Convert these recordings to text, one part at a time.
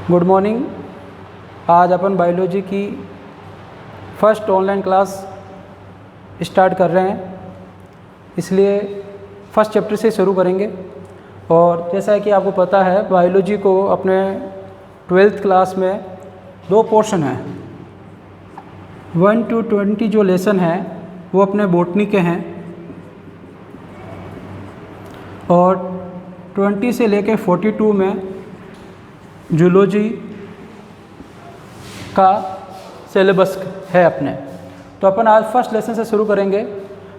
Good morning. आज अपन biology की first online class start कर रहे हैं, इसलिए फर्स्ट चैप्टर से शुरू करेंगे। और जैसा है कि आपको पता है, बायोलॉजी को अपने 12th क्लास में 2 पोर्शन हैं। 1 to 20 जो लेसन है वो अपने बॉटनी के हैं, और 20 से लेकर 42 में जूलॉजी का सिलेबस है अपने। तो अपन आज फर्स्ट लेसन से शुरू करेंगे,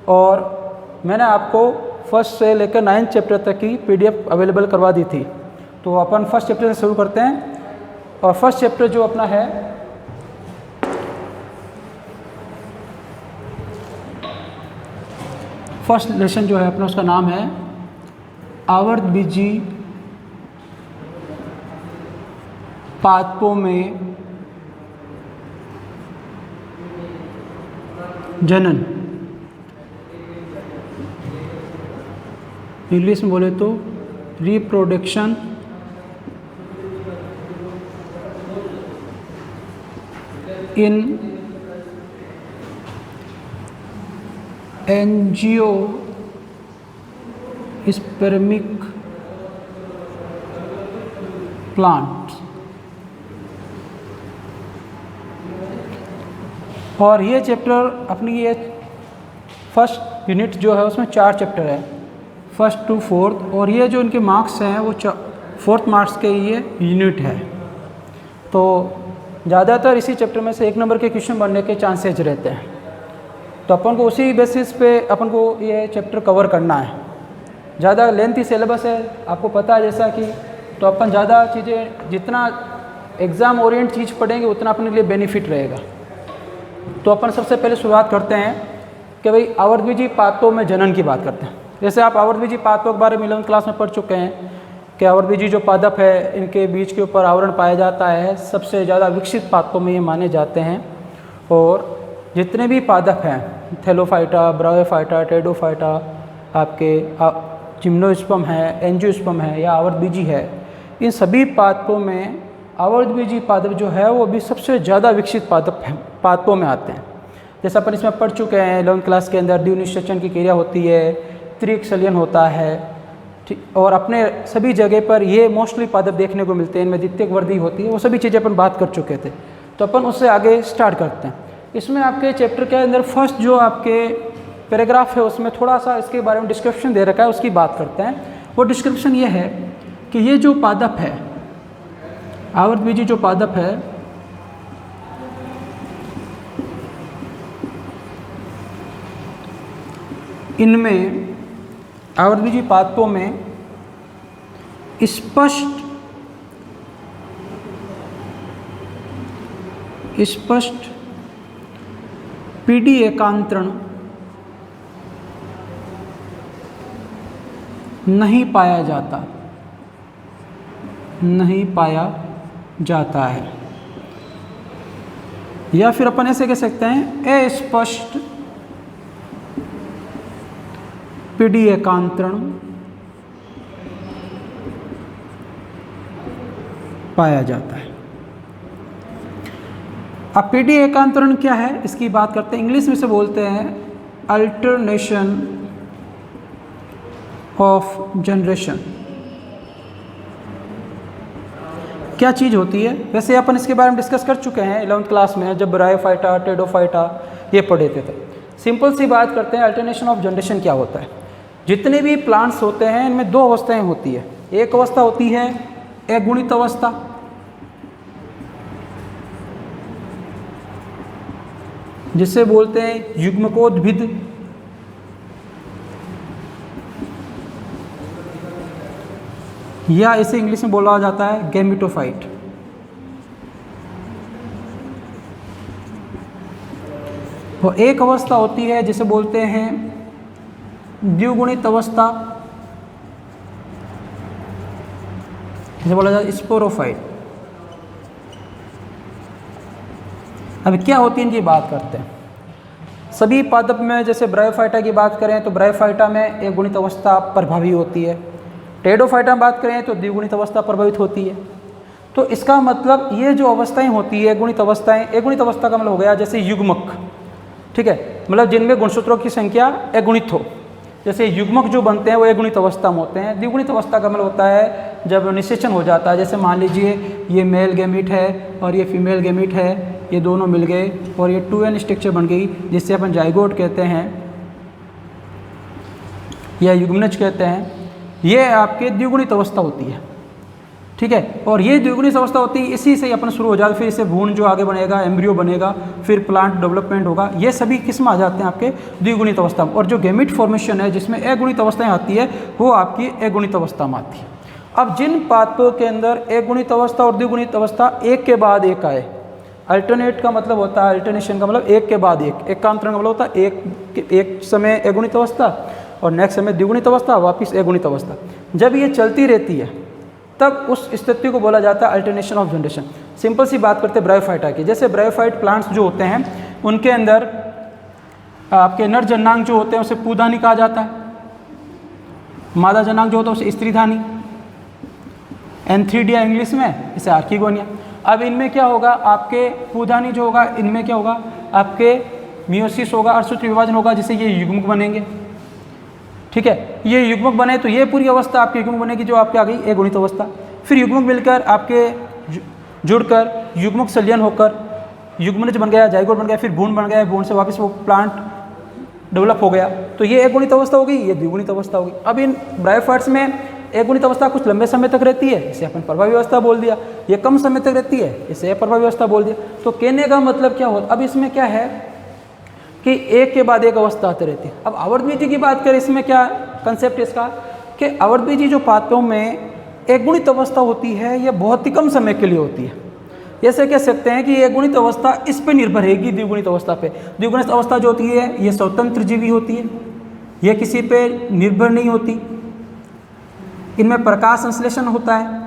और मैंने आपको फर्स्ट से लेकर 9th चैप्टर तक की PDF अवेलेबल करवा दी थी। तो अपन फर्स्ट चैप्टर से शुरू करते हैं। और फर्स्ट चैप्टर जो अपना है फर्स्ट लेसन जो है अपना, उसका नाम है आवर्तबीजी पादपों में जनन। इंग्लिश में बोले तो रिप्रोडक्शन इन एंजियोस्पर्मिक प्लांट। और ये चैप्टर अपनी ये फर्स्ट यूनिट जो है उसमें 4 चैप्टर है, 1st to 4th। और ये जो इनके मार्क्स हैं वो 4th मार्क्स के ये यूनिट है। तो ज़्यादातर इसी चैप्टर में से 1 नंबर के क्वेश्चन बनने के चांसेज रहते हैं। तो अपन को उसी बेसिस पे अपन को ये चैप्टर कवर करना है। ज़्यादा लेंथी सिलेबस है, आपको पता है जैसा कि, तो अपन ज़्यादा चीज़ें जितना एग्ज़ाम ओरिएंट चीज़ पढ़ेंगे उतना अपने लिए बेनिफिट रहेगा। तो अपन सबसे पहले शुरुआत करते हैं कि भाई आवर्तबीजी पादपों में जनन की बात करते हैं। जैसे आप आवर्तबीजी पादपों के बारे में 11th क्लास में पढ़ चुके हैं कि आवर्तबीजी जो पादप है, इनके बीज के ऊपर आवरण पाया जाता है, सबसे ज़्यादा विकसित पादपों में ये माने जाते हैं। और जितने भी पादप हैं, थैलोफाइटा, ब्रायोफाइटा, टेडोफाइटा, आपके जिम्नोस्पर्म है, एंजियोस्पर्म है या आवर्तबीजी है, इन सभी पादपों में आवर्तबीजी पादप जो है वो भी सबसे ज़्यादा विकसित पादपों में आते हैं। जैसे अपन इसमें पढ़ चुके हैं 11th क्लास के अंदर, द्विनिषेचन की क्रिया होती है, त्रिकसलियन होता है, ठीक। और अपने सभी जगह पर ये मोस्टली पादप देखने को मिलते हैं, इनमें द्वितीयक वृद्धि होती है, वो सभी चीज़ें अपन बात कर चुके थे। तो अपन उससे आगे स्टार्ट करते हैं। इसमें आपके चैप्टर के अंदर फर्स्ट जो आपके पैराग्राफ है उसमें थोड़ा सा इसके बारे में डिस्क्रिप्शन दे रखा है, उसकी बात करते हैं। वो डिस्क्रिप्शन ये है कि ये जो पादप है, आवर्तबीजी जो पादप है, इनमें आवर्तबीजी पादपों में स्पष्ट पीडी एकांतरण नहीं पाया जाता है, या फिर अपन ऐसे कह सकते हैं अस्पष्ट पीडी एकांतरण पाया जाता है। अब पीडी एकांतरण क्या है इसकी बात करते हैं। इंग्लिश में से बोलते हैं अल्टरनेशन ऑफ जनरेशन। क्या चीज़ होती है? वैसे अपन इसके बारे में डिस्कस कर चुके हैं 11th क्लास में, जब ब्रायोफाइटा, टेडोफाइटा ये पढ़े थे। सिंपल सी बात करते हैं, अल्टरनेशन ऑफ जनरेशन क्या होता है। जितने भी प्लांट्स होते हैं इनमें 2 अवस्थाएं होती है। एक अवस्था होती है अगुणित अवस्था, जिसे बोलते हैं युग्मकोद्भिद, या इसे इंग्लिश में बोला जाता है गैमेटोफाइट। तो एक अवस्था होती है जिसे बोलते हैं द्विगुणित अवस्था, जिसे बोला जाता है स्पोरोफाइट। अब क्या होती है इनकी बात करते हैं। सभी पादप में जैसे ब्रायोफाइटा की बात करें तो ब्रायोफाइटा में एक गुणित अवस्था प्रभावी होती है। टेडोफाइटा में बात करें तो द्विगुणित अवस्था प्रभावित होती है। तो इसका मतलब ये जो अवस्थाएं होती है गुणित अवस्थाएं, अगुणित अवस्था का मतलब हो गया जैसे युग्मक, ठीक है, मतलब जिनमें गुणसूत्रों की संख्या अगुणित हो, जैसे युग्मक जो बनते हैं वो अगुणित अवस्था में होते हैं। द्विगुणित अवस्था का मतलब होता है जब निषेचन हो जाता है, जैसे मान लीजिए ये मेल गैमीट है और ये फीमेल गैमीट है, ये दोनों मिल गए और ये 2n स्ट्रक्चर बन गई, जिससे अपन जाइगोट कहते हैं या युग्मनज कहते हैं। ये आपके द्विगुणित अवस्था होती है, ठीक है, और ये द्विगुणित अवस्था होती है, इसी से अपन शुरू हो जाते, फिर इससे भ्रूण जो आगे बनेगा, एम्ब्रियो बनेगा, फिर प्लांट डेवलपमेंट होगा, ये सभी किस में आ जाते हैं आपके द्विगुणित अवस्था में। और जो गैमीट फॉर्मेशन है जिसमें अगुणित अवस्थाएं आती है वो आपकी अगुणित अवस्था में आती है। अब जिन पादपों के अंदर अगुणित अवस्था और द्विगुणित अवस्था एक के बाद एक आए, अल्टरनेट का मतलब होता है, अल्टरनेशन का मतलब एक के बाद एक, एकांतरण का मतलब होता है एक समय अगुणित अवस्था और नेक्स्ट समय द्विगुणित अवस्था, वापिस अगुणित अवस्था। जब ये चलती रहती है तब उस स्थिति को बोला जाता है अल्टरनेशन ऑफ जनरेशन। सिंपल सी बात करते हैं ब्रायोफाइटा की, जैसे ब्रायोफाइट प्लांट्स जो होते हैं उनके अंदर आपके नर जनांग जो होते हैं उसे पूधानी कहा जाता है, मादा जनांग जो होता है उसे स्त्रीधानी, एंथ्रीडिया इंग्लिश में, इसे आर्किगोनिया। अब इनमें क्या होगा, आपके पूधानी जो होगा इनमें क्या होगा, आपके मियोसिस होगा, अर्धसूत्री विभाजन होगा, जिससे ये युग्मक बनेंगे, ठीक है। ये युग्मक बने तो ये पूरी अवस्था आपकी युग्मक बनेगी जो आपके आ गई अगुणित अवस्था। फिर युग्मक मिलकर आपके जुड़कर युग्मक संलयन होकर युग्मनज बन गया, जाइगोट बन गया, फिर भ्रूण बन गया, भ्रूण से वापस वो प्लांट डेवलप हो गया, तो ये अगुणित अवस्था होगी, ये द्विगुणित अवस्था होगी। अब इन ब्रायोफाइट्स में अगुणित अवस्था कुछ लंबे समय तक रहती है, इसे अपन प्रभावी अवस्था बोल दिया, ये कम समय तक रहती है, इसे अप्रभावी अवस्था बोल दिया। तो कहने का मतलब क्या होता, अब इसमें क्या है कि एक के बाद एक अवस्था आती रहती है। अब आवर्तबीजी की बात करें, इसमें क्या कंसेप्ट इसका कि आवर्तबीजी जो पादपों में अगुणित अवस्था होती है यह बहुत ही कम समय के लिए होती है। ऐसे कह सकते हैं कि ये अगुणित अवस्था इस पे निर्भर रहेगी द्विगुणित अवस्था पे। द्विगुणित अवस्था जो होती है ये स्वतंत्र जीवी होती है, यह किसी पे निर्भर नहीं होती, इनमें प्रकाश संश्लेषण होता है,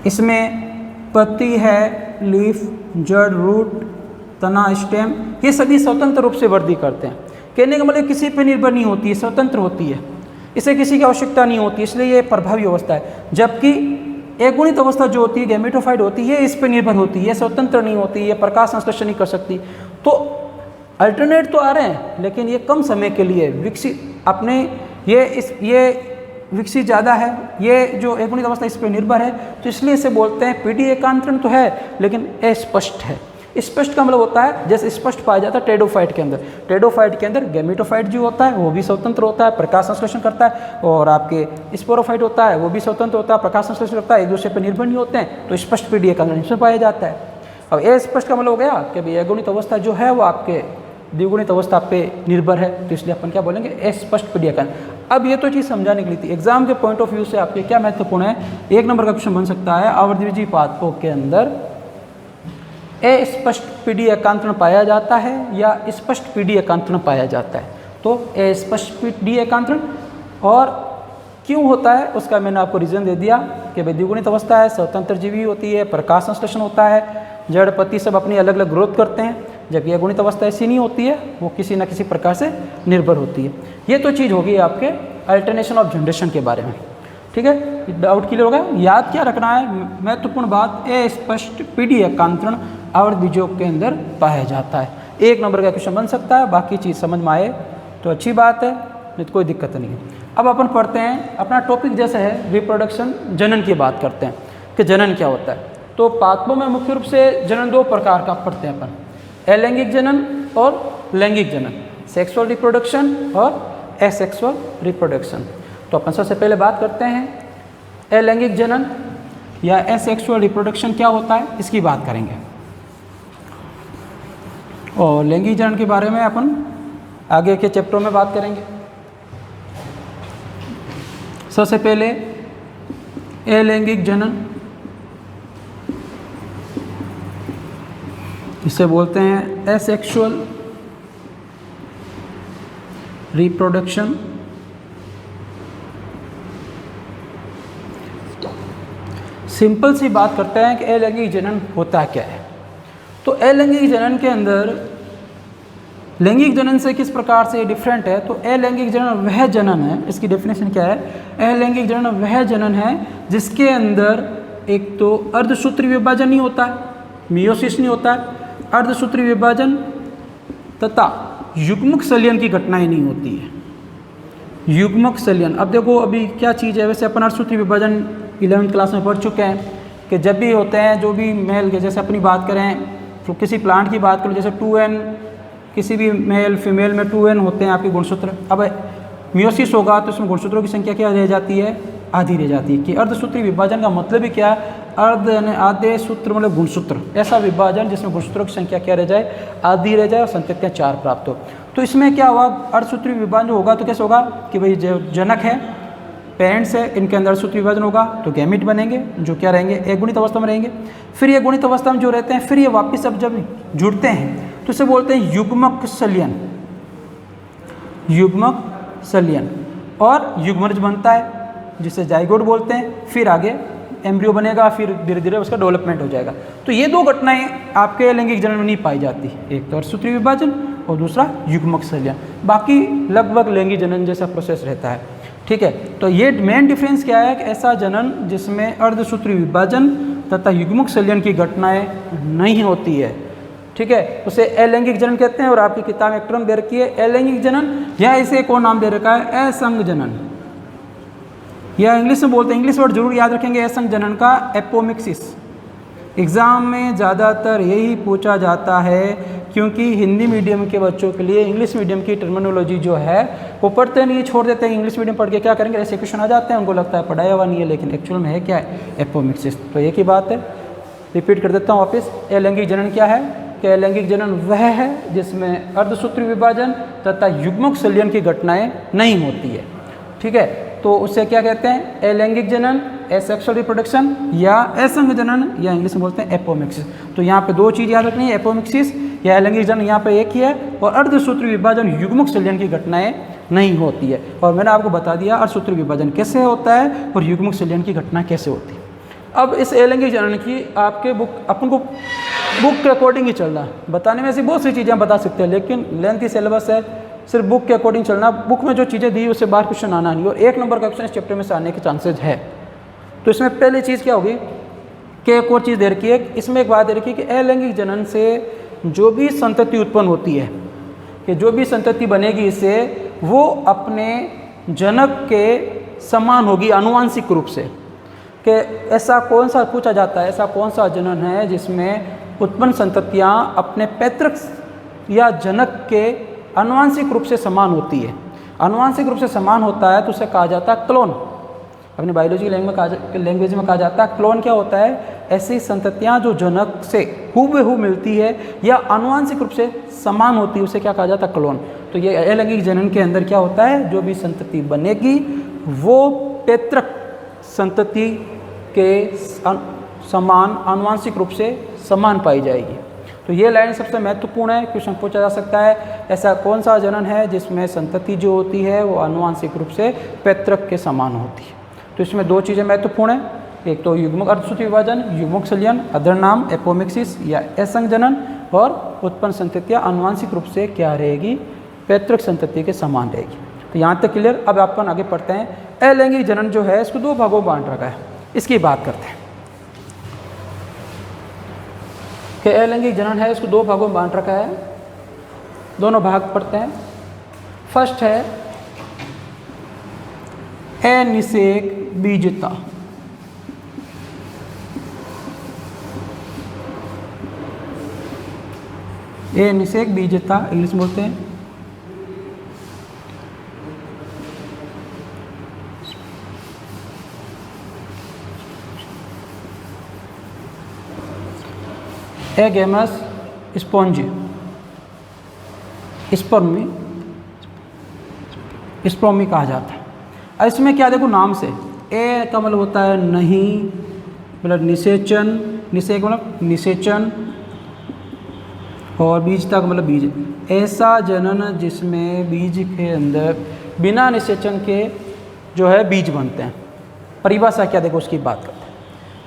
इसमें पत्ती है, लीफ, जड़, रूट, तना, स्टेम, ये सभी स्वतंत्र रूप से वृद्धि करते हैं। कहने का मतलब किसी पे निर्भर नहीं होती है, स्वतंत्र होती है, इसे किसी की आवश्यकता नहीं होती, इसलिए ये प्रभावी अवस्था है। जबकि अगुणित अवस्था जो होती है, गैमेटोफाइट होती है, इस पे निर्भर होती है, स्वतंत्र नहीं होती, ये प्रकाश संश्लेषण नहीं कर सकती। तो अल्टरनेट तो आ रहे हैं लेकिन ये कम समय के लिए विकसित अपने ये विकसित ज़्यादा है, ये जो अगुणित अवस्था इस पर निर्भर है, तो इसलिए इसे बोलते हैं पीडी एकांतरण तो है लेकिन अस्पष्ट है। स्पष्ट का मतलब होता है जैसे स्पष्ट पाया जाता है टेडोफाइट के अंदर। टेडोफाइट के अंदर गैमेटोफाइट जो होता है वो भी स्वतंत्र होता है, प्रकाश संश्लेषण करता है, और आपके स्पोरोफाइट होता है वो भी स्वतंत्र होता है, प्रकाश संश्लेषण करता है, एक दूसरे पर निर्भर नहीं होते हैं, तो स्पष्ट पीडी एकांतरण इसमें पाया जाता है। अब अस्पष्ट का मतलब हो गया कि अगुणित अवस्था जो है वो आपके द्विगुणित अवस्था पे निर्भर है, तो इसलिए अपन क्या बोलेंगे, अस्पष्ट पीडी एकांतरण। अब ये तो चीज़ समझाने के लिए थी, एग्जाम के पॉइंट ऑफ व्यू से आपके क्या महत्वपूर्ण है, एक नंबर का क्वेश्चन बन सकता है आवर्तबीजी पादपों के अंदर अस्पष्ट पीडी एकांतरण पाया जाता है या स्पष्ट पीडी एकांतरण पाया जाता है। तो अस्पष्ट पीडी एकांतरण और क्यों होता है उसका मैंने आपको रीज़न दे दिया कि भाई द्विगुणित अवस्था है, स्वतंत्र जीवी होती है, प्रकाश संश्लेषण होता है, जड़ पत्ती सब अपनी अलग अलग ग्रोथ करते हैं, जबकि अगुणित अवस्था ऐसी नहीं होती है, वो किसी न किसी प्रकार से निर्भर होती है। ये तो चीज़ होगी आपके अल्टरनेशन ऑफ जनरेशन के बारे में, ठीक है। डाउट क्लियर होगा। याद क्या रखना है, महत्वपूर्ण बात, अस्पष्ट पीडी एकांतरण आवर्तबीजों के अंदर पाया जाता है। एक नंबर का क्वेश्चन बन सकता है, बाकी चीज़ समझ में आए तो अच्छी बात है, नहीं तो कोई दिक्कत नहीं है। अब अपन पढ़ते हैं, अपना टॉपिक जैसा है रिप्रोडक्शन, जनन की बात करते हैं कि जनन क्या होता है। तो पादपों में मुख्य रूप से जनन दो प्रकार का पढ़ते हैं अपन, अलैंगिक जनन और लैंगिक जनन, सेक्सुअल रिप्रोडक्शन और एसेक्सुअल रिप्रोडक्शन। तो अपन सबसे पहले बात करते हैं अलैंगिक जनन या एसेक्सुअल रिप्रोडक्शन क्या होता है, इसकी बात करेंगे। और लैंगिक जनन के बारे में अपन आगे के चैप्टरों में बात करेंगे। सबसे पहले अलैंगिक जनन, इसे बोलते हैं एसेक्सुअल रिप्रोडक्शन। सिंपल सी बात करते हैं कि अलैंगिक जनन होता क्या है। तो अलैंगिक जनन के अंदर लैंगिक जनन से किस प्रकार से डिफरेंट है, तो अलैंगिक जनन वह जनन है, इसकी डेफिनेशन क्या है, अलैंगिक जनन वह जनन है जिसके अंदर एक तो अर्धसूत्री विभाजन नहीं होता है, मियोसिस नहीं होता है, अर्धसूत्री विभाजन तथा युग्मक संलयन की घटनाएं नहीं होती है। युग्मक संलयन, अब देखो अभी क्या चीज़ है, वैसे अपन अर्धसूत्री विभाजन 11वीं क्लास में पढ़ चुके हैं कि जब भी होते हैं जो भी मेल के, जैसे अपनी बात करें तो किसी प्लांट की बात करो, जैसे 2n किसी भी मेल फीमेल में 2n होते हैं आपके गुणसूत्र। अब मियोसिस होगा तो उसमें गुणसूत्रों की संख्या क्या रह जाती है, आधी रह जाती है। कि अर्धसूत्री विभाजन का मतलब ही क्या है, अर्ध यानी आधे सूत्र मतलब गुणसूत्र, ऐसा विभाजन जिसमें गुणसूत्रों की संख्या क्या रह जाए, आधी रह जाए और संततियाँ 4 प्राप्त हो। तो इसमें क्या हुआ, अर्धसूत्री विभाजन जो होगा तो कैसे होगा कि भाई जो जनक है, पेरेंट्स है, इनके अंदर अर्धसूत्री विभाजन होगा तो गैमिट बनेंगे जो क्या रहेंगे, एक गुणित अवस्था में रहेंगे। फिर ये गुणित अवस्था में जो रहते हैं फिर ये वापस अब जब जुड़ते हैं तो इसे बोलते हैं युग्मक संलयन, युग्मक संलयन। और युग्मज बनता है जिसे जाइगोट बोलते हैं, फिर आगे एम्ब्रियो बनेगा, फिर धीरे धीरे उसका डेवलपमेंट हो जाएगा। तो ये 2 घटनाएं आपके लैंगिक जनन में नहीं पाई जाती, एक तो अर्धसूत्री विभाजन और दूसरा युग्मक संलयन। बाकी लगभग लैंगिक जनन जैसा प्रोसेस रहता है, ठीक है। तो ये मेन डिफरेंस क्या है कि ऐसा जनन जिसमें अर्धसूत्री विभाजन तथा युग्मक संलयन की घटनाएं नहीं होती है, ठीक है, उसे अलैंगिक जनन कहते हैं। और आपकी किताब में एक टर्म दे रखी है अलैंगिक जनन, या इसे एक और नाम दे रखा है असंग जनन, या इंग्लिश में बोलते हैं, इंग्लिश वर्ड जरूर याद रखेंगे, असंग जनन का एपोमिक्सिस। एग्ज़ाम में ज़्यादातर यही पूछा जाता है क्योंकि हिंदी मीडियम के बच्चों के लिए इंग्लिश मीडियम की टर्मिनोलॉजी जो है वो पढ़ते नहीं, छोड़ देते हैं। इंग्लिश मीडियम पढ़ के क्या करेंगे, ऐसे क्वेश्चन आ जाते हैं, उनको लगता है पढ़ाया हुआ नहीं है, लेकिन एक्चुअल में है क्या है, एपोमिक्सिस। तो एक ही बात है, रिपीट कर देता हूँ वापस, अलैंगिक जनन क्या है कि अलैंगिक जनन वह है जिसमें अर्धसूत्री विभाजन तथा युग्मक संलयन की घटनाएं नहीं होती है, ठीक है। तो उसे क्या कहते हैं, अलैंगिक जनन, एसेक्सुअल रिप्रोडक्शन, या असंग जनन, या इंग्लिश में बोलते हैं एपोमिक्सिस। तो यहाँ पे 2 चीज़ याद रखनी है, एपोमिक्सिस या अलैंगिक जनन यहाँ पे एक ही है, और अर्धसूत्री विभाजन युग्मक संलयन की घटनाएं नहीं होती है। और मैंने आपको बता दिया अर्धसूत्री विभाजन कैसे होता है और युग्मक संलयन की घटना कैसे होती है। अब इस अलैंगिक जनन की आपके अपन को बुक के अकॉर्डिंग ही चलना है, बताने में ऐसी बहुत सी चीज़ें बता सकते हैं, लेकिन लेंथी सिलेबस है, सिर्फ बुक के अकॉर्डिंग चलना। बुक में जो चीज़ें दी उससे बाहर क्वेश्चन आना नहीं, और 1 नंबर का क्वेश्चन इस चैप्टर में से आने के चांसेज है। तो इसमें पहली चीज़ क्या होगी कि एक और चीज़ दे रखी है, इसमें एक बात दे रखी है कि अलैंगिक जनन से जो भी संतति उत्पन्न होती है, कि जो भी संतति बनेगी इससे वो अपने जनक के समान होगी आनुवांशिक रूप से। कि ऐसा कौन सा पूछा जाता है, ऐसा कौन सा जनन है जिसमें उत्पन्न संततियाँ अपने पैतृक या जनक के आनुवांशिक रूप से समान होती है। आनुवांशिक रूप से समान होता है तो उसे कहा जाता है क्लोन। अपनी बायोलॉजी लैंग्वेज में कहा जाता है क्लोन। क्या होता है, ऐसी संततियाँ जो जनक से हूबहू मिलती है या आनुवांशिक रूप से समान होती है, उसे क्या कहा जाता है, क्लोन। तो ये अलैंगिक जनन के अंदर क्या होता है, जो भी संतति बनेगी वो पैतृक संतति के समान आनुवांशिक रूप से समान पाई जाएगी। तो ये लाइन सबसे महत्वपूर्ण है, क्वेश्चन पूछा जा सकता है ऐसा कौन सा जनन है जिसमें संतति जो होती है वो आनुवांशिक रूप से पैतृक के समान होती है। तो इसमें 2 चीज़ें महत्वपूर्ण है, एक तो युग्मक अर्धसूत्री विभाजन, युग्मक संलयन, अदर नाम एपोमिक्सिस या असंग जनन, और उत्पन्न संततियाँ आनुवांशिक रूप से क्या रहेगी, पैतृक संतति के समान रहेगी। तो यहाँ तक क्लियर। अब अपन आगे पढ़ते हैं। अलैंगिक जनन जो है इसको 2 भागों में बांट रखा है, इसकी बात करते हैं कि अलैंगिक जनन है इसको 2 भागों में बांट रखा है। दोनों भाग पढ़ते हैं। फर्स्ट है अनिषेक बीजता। अनिषेक बीजता इंग्लिश में बोलते हैं। एगेमस स्पॉन्जी स्पर्मी कहा जाता है। अब इसमें क्या देखो नाम से, ए का मतलब होता है नहीं, मतलब निषेचन, निषेक मतलब निषेचन, और बीजता का मतलब बीज। ऐसा जनन जिसमें बीज के अंदर बिना निषेचन के जो है बीज बनते हैं। परिभाषा क्या देखो उसकी बात करते हैं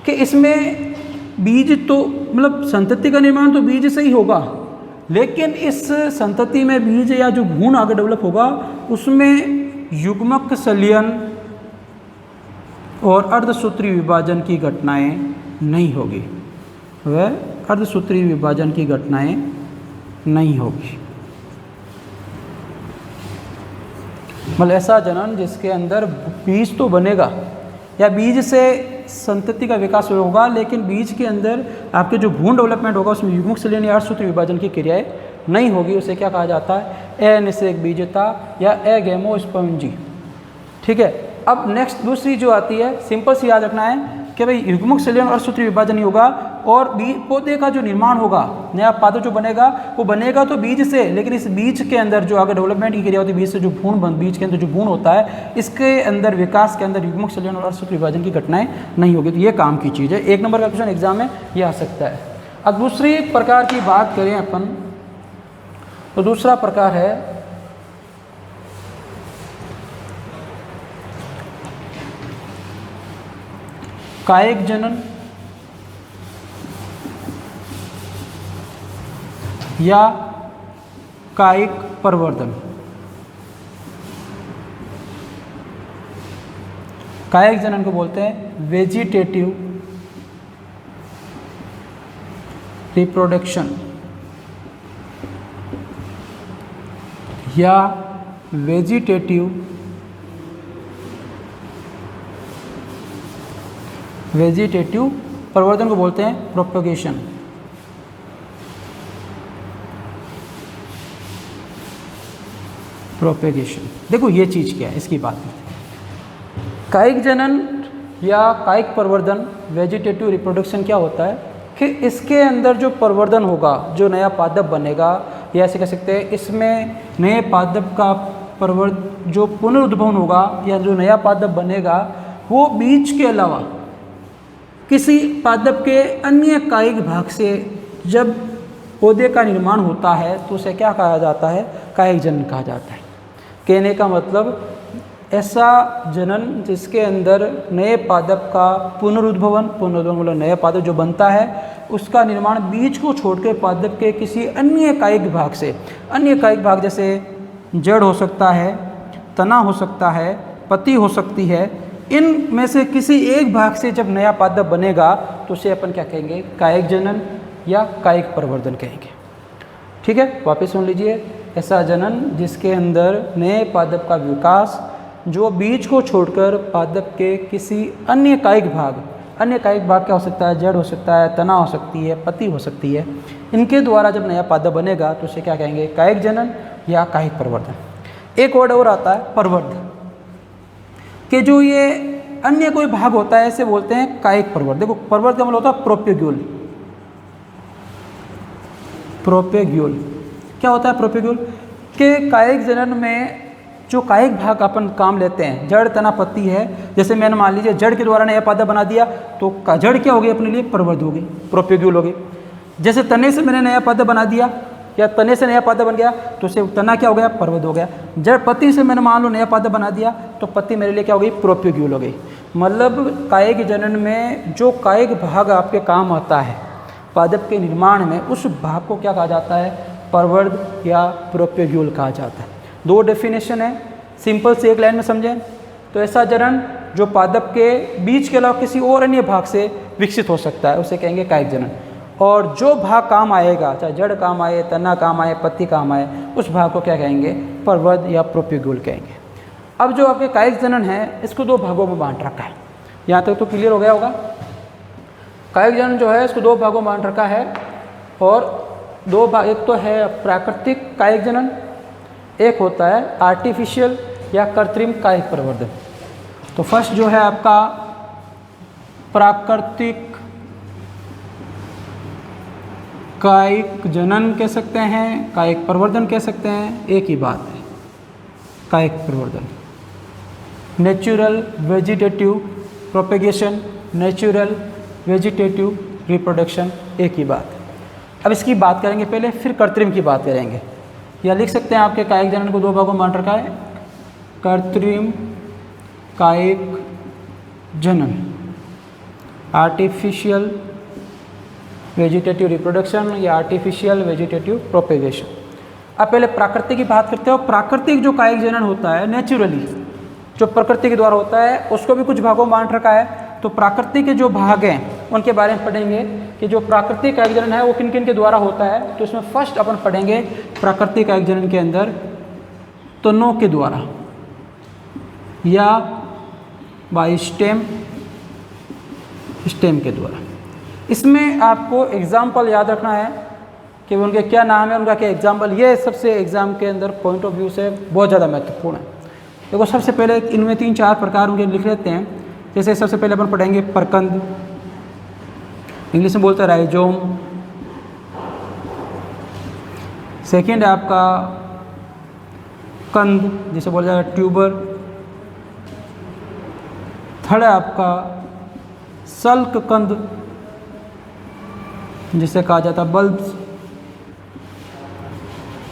कि इसमें बीज तो मतलब संतति का निर्माण तो बीज से ही होगा, लेकिन इस संतति में बीज या जो भ्रूण आगे डेवलप होगा उसमें युग्मक संलयन और अर्धसूत्री विभाजन की घटनाएं नहीं होगी, वह अर्धसूत्री विभाजन की घटनाएं नहीं होगी। मतलब ऐसा जनन जिसके अंदर बीज तो बनेगा या बीज से संतति का विकास होगा, लेकिन बीज के अंदर आपके जो भ्रूण डेवलपमेंट होगा उसमें युग्मक संलयन या अर्धसूत्री विभाजन की क्रियाएं नहीं होगी। उसे क्या कहा जाता है? अनिषेक बीजता या एगेमोस्पर्मी। ठीक है। अब नेक्स्ट दूसरी जो आती है, सिंपल सी याद रखना है कि भाई युग्मक संलयन और अर्धसूत्री विभाजन नहीं होगा और पौधे का जो निर्माण होगा, नया पादप जो बनेगा वो बनेगा तो बीज से, लेकिन इस बीज के अंदर जो आगे डेवलपमेंट की क्रिया होती है, बीज से जो बीज के अंदर जो भ्रूण होता है, इसके अंदर विकास के अंदर युग्मक संलयन और अर्धसूत्री विभाजन की घटनाएं नहीं होगी। तो ये काम की चीज़ है। 1 नंबर का क्वेश्चन एग्जाम में ये आ सकता है। अब दूसरी प्रकार की बात करें अपन, तो दूसरा प्रकार है कायिक जनन या कायिक प्रवर्धन। कायिक जनन को बोलते हैं वेजिटेटिव रिप्रोडक्शन या वेजिटेटिव प्रवर्धन को बोलते हैं प्रोपगेशन। देखो ये चीज़ क्या है, इसकी बात करते हैं। कायिक जनन या कायिक प्रवर्धन, वेजिटेटिव रिप्रोडक्शन क्या होता है कि इसके अंदर जो प्रवर्धन होगा, जो नया पादप बनेगा, या ऐसे कह सकते हैं इसमें नए पादप का जो पुनरुद्भवन होगा या जो नया पादप बनेगा वो बीज के अलावा किसी पादप के अन्य कायिक भाग से जब पौधे का निर्माण होता है तो उसे क्या कहा जाता है? कायिक जनन कहा जाता है। कहने का मतलब ऐसा जनन जिसके अंदर नए पादप का पुनरुद्भवन मतलब नया पादप जो बनता है उसका निर्माण बीज को छोड़कर पादप के किसी अन्य कायिक भाग से, अन्य कायिक भाग जैसे जड़ हो सकता है, तना हो सकता है, पत्ती हो सकती है, इन में से किसी एक भाग से जब नया पादप बनेगा तो उसे अपन क्या कहेंगे? कायिक जनन या कायिक प्रवर्धन कहेंगे। ठीक है, वापस सुन लीजिए। ऐसा जनन जिसके अंदर नए पादप का विकास जो बीज को छोड़कर पादप के किसी अन्य कायिक भाग क्या हो सकता है? जड़ हो सकता है, तना हो सकती है, पत्ती हो सकती है, इनके द्वारा जब नया पादप बनेगा तो उसे क्या कहेंगे? कायिक जनन या कायिक प्रवर्धन। एक वर्ड और आता है प्रवर्ध, कि जो ये अन्य कोई भाग होता है इसे बोलते हैं कायिक प्रवर्ध। देखो प्रवर्ध का मतलब होता है प्रोपेग्यूल। क्या होता है प्रोपेग्यूल? कि कायिक जनन में जो कायिक भाग अपन काम लेते हैं, जड़ तना पत्ती है, जैसे मैंने मान लीजिए जड़ के द्वारा नया पादप बना दिया तो जड़ क्या होगी? अपने लिए प्रवर्ध होगी, प्रोपेग्यूल होगी। जैसे तने से मैंने नया पादप बना दिया या तने से नया पादप बन गया तो उसे तना क्या हो गया? प्रवर्ध हो गया। जड़ पत्ती से मैंने मान लो नया पादप बना दिया तो पत्ती मेरे लिए क्या हो गई? प्रोपेग्यूल हो गई। मतलब कायिक जनन में जो कायिक भाग आपके काम आता है पादप के निर्माण में, उस भाग को क्या कहा जाता है? प्रवर्ध या प्रोपेग्यूल कहा जाता है। 2 डेफिनेशन है, सिंपल से एक लाइन में समझें तो ऐसा जनन जो पादप के बीज के अलावा किसी और अन्य भाग से विकसित हो सकता है उसे कहेंगे कायिक जनन। और जो भाग काम आएगा, चाहे जड़ काम आए, तना काम आए, पत्ती काम आए, उस भाग को क्या कहेंगे? प्रवर्ध या प्रोपेग्यूल कहेंगे। अब जो आपके कायिक जनन है इसको 2 भागों में बांट रखा है। यहाँ तक तो क्लियर हो गया होगा। कायिक जनन जो है इसको 2 भागों में बांट रखा है और 2 भाग, एक तो है प्राकृतिक कायिक जनन, एक होता है आर्टिफिशियल या कृत्रिम कायिक प्रवर्धन। तो फर्स्ट जो है आपका प्राकृतिक कायिक जनन कह सकते हैं, कायिक प्रवर्धन कह सकते हैं, एक ही बात है। कायिक प्रवर्धन, natural vegetative propagation, natural vegetative reproduction, एक ही बात है। अब इसकी बात करेंगे पहले, फिर कृत्रिम की बात करेंगे। या लिख सकते हैं आपके कायिक जनन को 2 भागों में बांट रखा है, कृत्रिम कायिक जनन, आर्टिफिशियल वेजिटेटिव रिप्रोडक्शन या आर्टिफिशियल वेजिटेटिव प्रोपेगेशन। अब पहले प्राकृतिक की बात करते हो। प्राकृतिक जो कायिक जनन होता है नेचुरली, जो प्रकृति के द्वारा होता है, उसको भी कुछ भागों में बांट रखा है। तो प्राकृतिक के जो भाग हैं उनके बारे में पढ़ेंगे कि जो प्राकृतिक कायिक जनन है वो किन किन के द्वारा होता है। तो इसमें फर्स्ट अपन पढ़ेंगे प्राकृतिक कायिक जनन के अंदर तनों के द्वारा या बाय स्टेम के द्वारा। इसमें आपको एग्जाम्पल याद रखना है कि उनके क्या नाम है, उनका क्या एग्जाम्पल। ये सबसे एग्जाम के अंदर पॉइंट ऑफ व्यू से बहुत ज़्यादा महत्वपूर्ण है। देखो सबसे पहले इनमें 3-4 प्रकार उनके लिख लेते हैं। जैसे सबसे पहले अपन पढ़ेंगे परकंद, इंग्लिश में बोलते हैं राइजोम। सेकेंड है आपका कंद, जिसे बोला जाएगा ट्यूबर। थर्ड है आपका सल्क कंद, जिसे कहा जाता है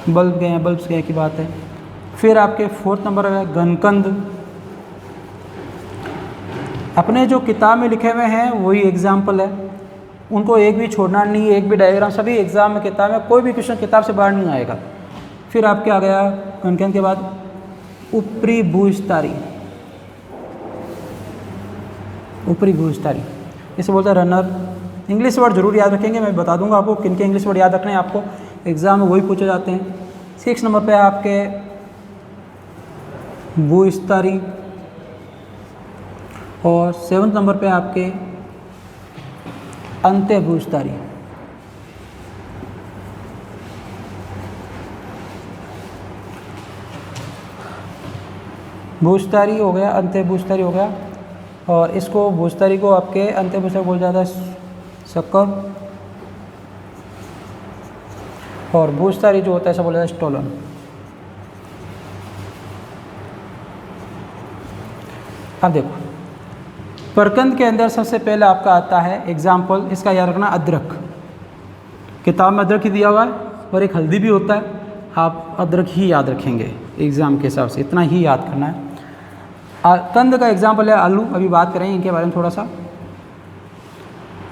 बल्ब्स गए की बात है। फिर आपके 4th नंबर है घनकंद। अपने जो किताब में लिखे हुए हैं वही एग्जाम्पल है, उनको एक भी छोड़ना नहीं, एक भी डायग्राम, सभी एग्जाम में किताब में कोई भी क्वेश्चन किताब से बाहर नहीं आएगा। फिर आपके आ गया घनकंद के बाद ऊपरी भूविस्तारी, इसे बोलते हैं रनर। इंग्लिश वर्ड जरूर याद रखेंगे, मैं बता दूंगा आपको किन के इंग्लिश वर्ड याद रखने हैं, आपको एग्जाम में वही पूछे जाते हैं। 6 नंबर पे आपके भूविस्तारी और 7th नंबर पे आपके अंत्य भूविस्तारी। भूविस्तारी हो गया, अंत्य भूविस्तारी हो गया, और इसको भूविस्तारी को आपके अंत्य भूविस्तारी बोल जाता है शक्कर, और भूविस्तारी जो होता है सब बोला जाता है स्टोलन। अब देखो परकंद के अंदर सबसे पहले आपका आता है एग्जाम्पल, इसका याद रखना अदरक। किताब में अदरक ही दिया हुआ है और एक हल्दी भी होता है, आप अदरक ही याद रखेंगे एग्ज़ाम के हिसाब से, इतना ही याद करना है। कंद का एग्जाम्पल है आलू, अभी बात करेंगे इनके बारे में थोड़ा सा।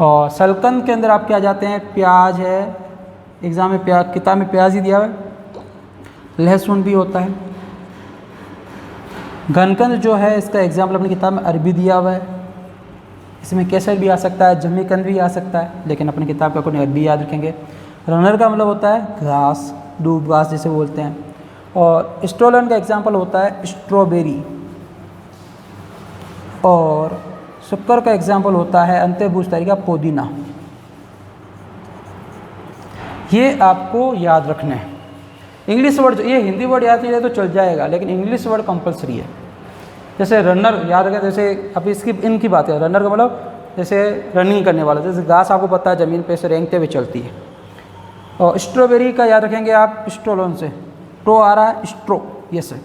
और सलकंद के अंदर आपके आ जाते हैं प्याज है, एग्ज़ाम में प्याज, किताब में प्याज ही दिया हुआ है, लहसुन भी होता है। घनकंद जो है इसका एग्जाम्पल अपनी किताब में अरबी दिया हुआ है, इसमें केसर भी आ सकता है, जमी कंद भी आ सकता है, लेकिन अपनी किताब का कोई अरबी याद रखेंगे। रनर का मतलब होता है घास, डूब घास जिसे बोलते हैं। और स्टोलन का एग्जाम्पल होता है स्ट्रॉबेरी, और शक्कर का एग्जाम्पल होता है अंत्य भूविस्तारी का पुदीना। ये आपको याद रखना है। इंग्लिश वर्ड, ये हिंदी वर्ड याद नहीं रहे तो चल जाएगा, लेकिन इंग्लिश वर्ड कंपलसरी है। जैसे रनर याद रखें, जैसे अभी इसकी इनकी बात है, रनर का मतलब जैसे रनिंग करने वाला, जैसे घास आपको पता है ज़मीन पे से रेंगते हुए चलती है। और स्ट्रॉबेरी का याद रखेंगे आप स्ट्रोलोन से, ट्रो आ रहा है, स्ट्रो ये से।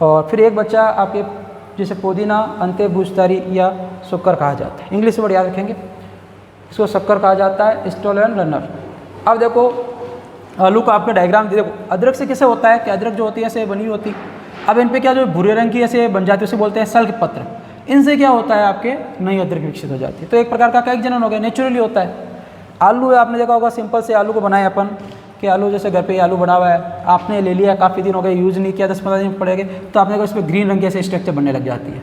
और फिर एक बच्चा आपके जैसे पुदीना अंत्य भूविस्तारी या शक्कर कहा जाता है, इंग्लिश वर्ड याद रखेंगे, इसको शक्कर कहा जाता है, स्टोलन, रनर। अब देखो आलू का आपका डायग्राम देखो, अदरक से कैसे होता है कि अदरक जो होती है ऐसे बनी होती, अब इन पे क्या जो भूरे रंग की ऐसे बन जाती है उसे बोलते हैं सल्क पत्र। इनसे क्या होता है आपके नई अदरक विकसित हो जाती है। तो एक प्रकार का कायिक जनन हो गया, नेचुरली होता है। आलू आपने देखा होगा, सिंपल से आलू को बनाए अपन कि आलू जैसे घर पे आलू बना हुआ है, आपने ले लिया, काफ़ी दिन हो गए यूज़ नहीं किया, 10-15 दिन पड़ेंगे, तो आपने इस पर ग्रीन रंग के ऐसे स्ट्रक्चर बनने लग जाती है,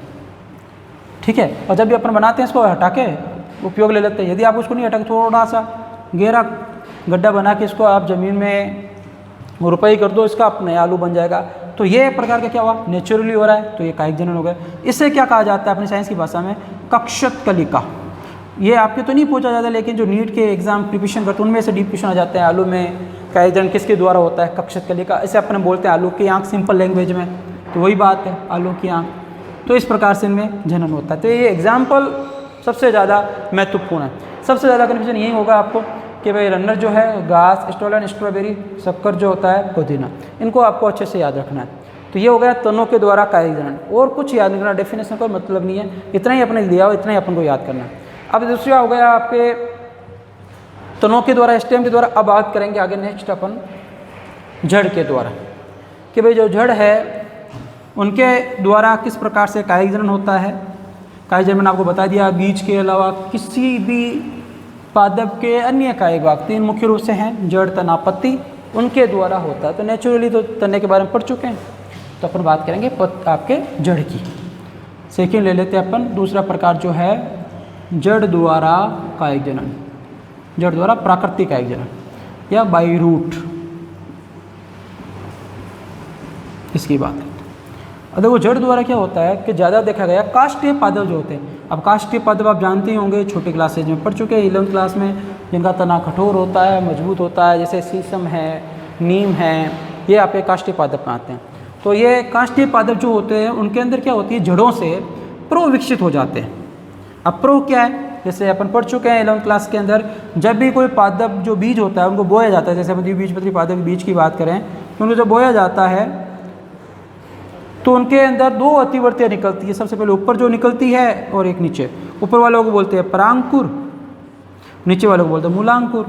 ठीक है। और जब भी अपन बनाते हैं इसको हटा के उपयोग ले लेते हैं। यदि आप उसको नहीं हटा के थोड़ा सा गहरा गड्ढा बना के इसको आप ज़मीन में रुपये कर दो, इसका आप नया आलू बन जाएगा। तो ये एक प्रकार का क्या हुआ, नेचुरली हो रहा है, तो ये कायिक जनन हो गया। इससे क्या कहा जाता है अपनी साइंस की भाषा में, कक्षत कलिका। ये आपके तो नहीं पूछा जाता, लेकिन जो नीट के एग्जाम प्रिपरेशन करते हैं उनमें से डीप क्वेश्चन आ जाते हैं। आलू में कायिक जनन किसके द्वारा होता है, कक्षत कलिका। इसे अपन बोलते हैं आलू की आँख, सिंपल लैंग्वेज में, तो वही बात है आलू की आँख। तो इस प्रकार से इनमें जनन होता है। तो ये एग्जाम्पल सबसे ज़्यादा महत्वपूर्ण है। सबसे ज़्यादा कन्फ्यूजन यही होगा आपको कि भाई रनर जो है घास, स्टोलन, स्ट्रॉबेरी, शक्कर जो होता है पुदीना, इनको आपको अच्छे से याद रखना है। तो ये हो गया तनों के द्वारा कायिक जनन। और कुछ याद नहीं करना, डेफिनेशन का मतलब नहीं है, इतना ही अपने दिया हो, इतना ही अपन को याद करना है। अब दूसरा हो गया आपके तनों के द्वारा, स्टेम के द्वारा। अब बात करेंगे आगे नेक्स्ट अपन जड़ के द्वारा, कि भाई जो जड़ है उनके द्वारा किस प्रकार से कायिक जनन होता है। कायिक जनन मैंने आपको बता दिया, बीज के अलावा किसी भी पादप के अन्य कायिक भाग 3 मुख्य रूप से हैं, जड़, तना, पत्ती, उनके द्वारा होता है। तो नेचुरली तो तने के बारे में पढ़ चुके हैं, तो अपन बात करेंगे आपके जड़ की। सेकेंड ले लेते हैं अपन, दूसरा प्रकार जो है जड़ द्वारा कायिक जनन, जड़ द्वारा प्राकृतिक कायिक जनन या बाई रूट, इसकी बात है। अब देखो जड़ द्वारा क्या होता है कि ज़्यादा देखा गया काष्ठीय पादप जो होते हैं। अब काष्ठीय पादप आप जानते ही होंगे, छोटी क्लासेज में पढ़ चुके हैं, 11th क्लास में, जिनका तना कठोर होता है, मजबूत होता है, जैसे शीशम है, नीम है, ये आपके काष्ठीय पादप में आते हैं। तो ये काष्ठीय पादप जो होते हैं उनके अंदर क्या होती है, जड़ों से प्रो विकसित हो जाते हैं। अब प्रो क्या है, जैसे अपन पढ़ चुके हैं 11th क्लास के अंदर, जब भी कोई पादप जो बीज होता है उनको बोया जाता है, जैसे अपन द्विबीजपत्री पादप के बीज की बात करें तो उनको जब बोया जाता है तो उनके अंदर 2 अतिवर्तियाँ निकलती है। सबसे पहले ऊपर जो निकलती है और एक नीचे। ऊपर वालों को बोलते हैं परांकुर, नीचे वालों को बोलते हैं मूलांकुर।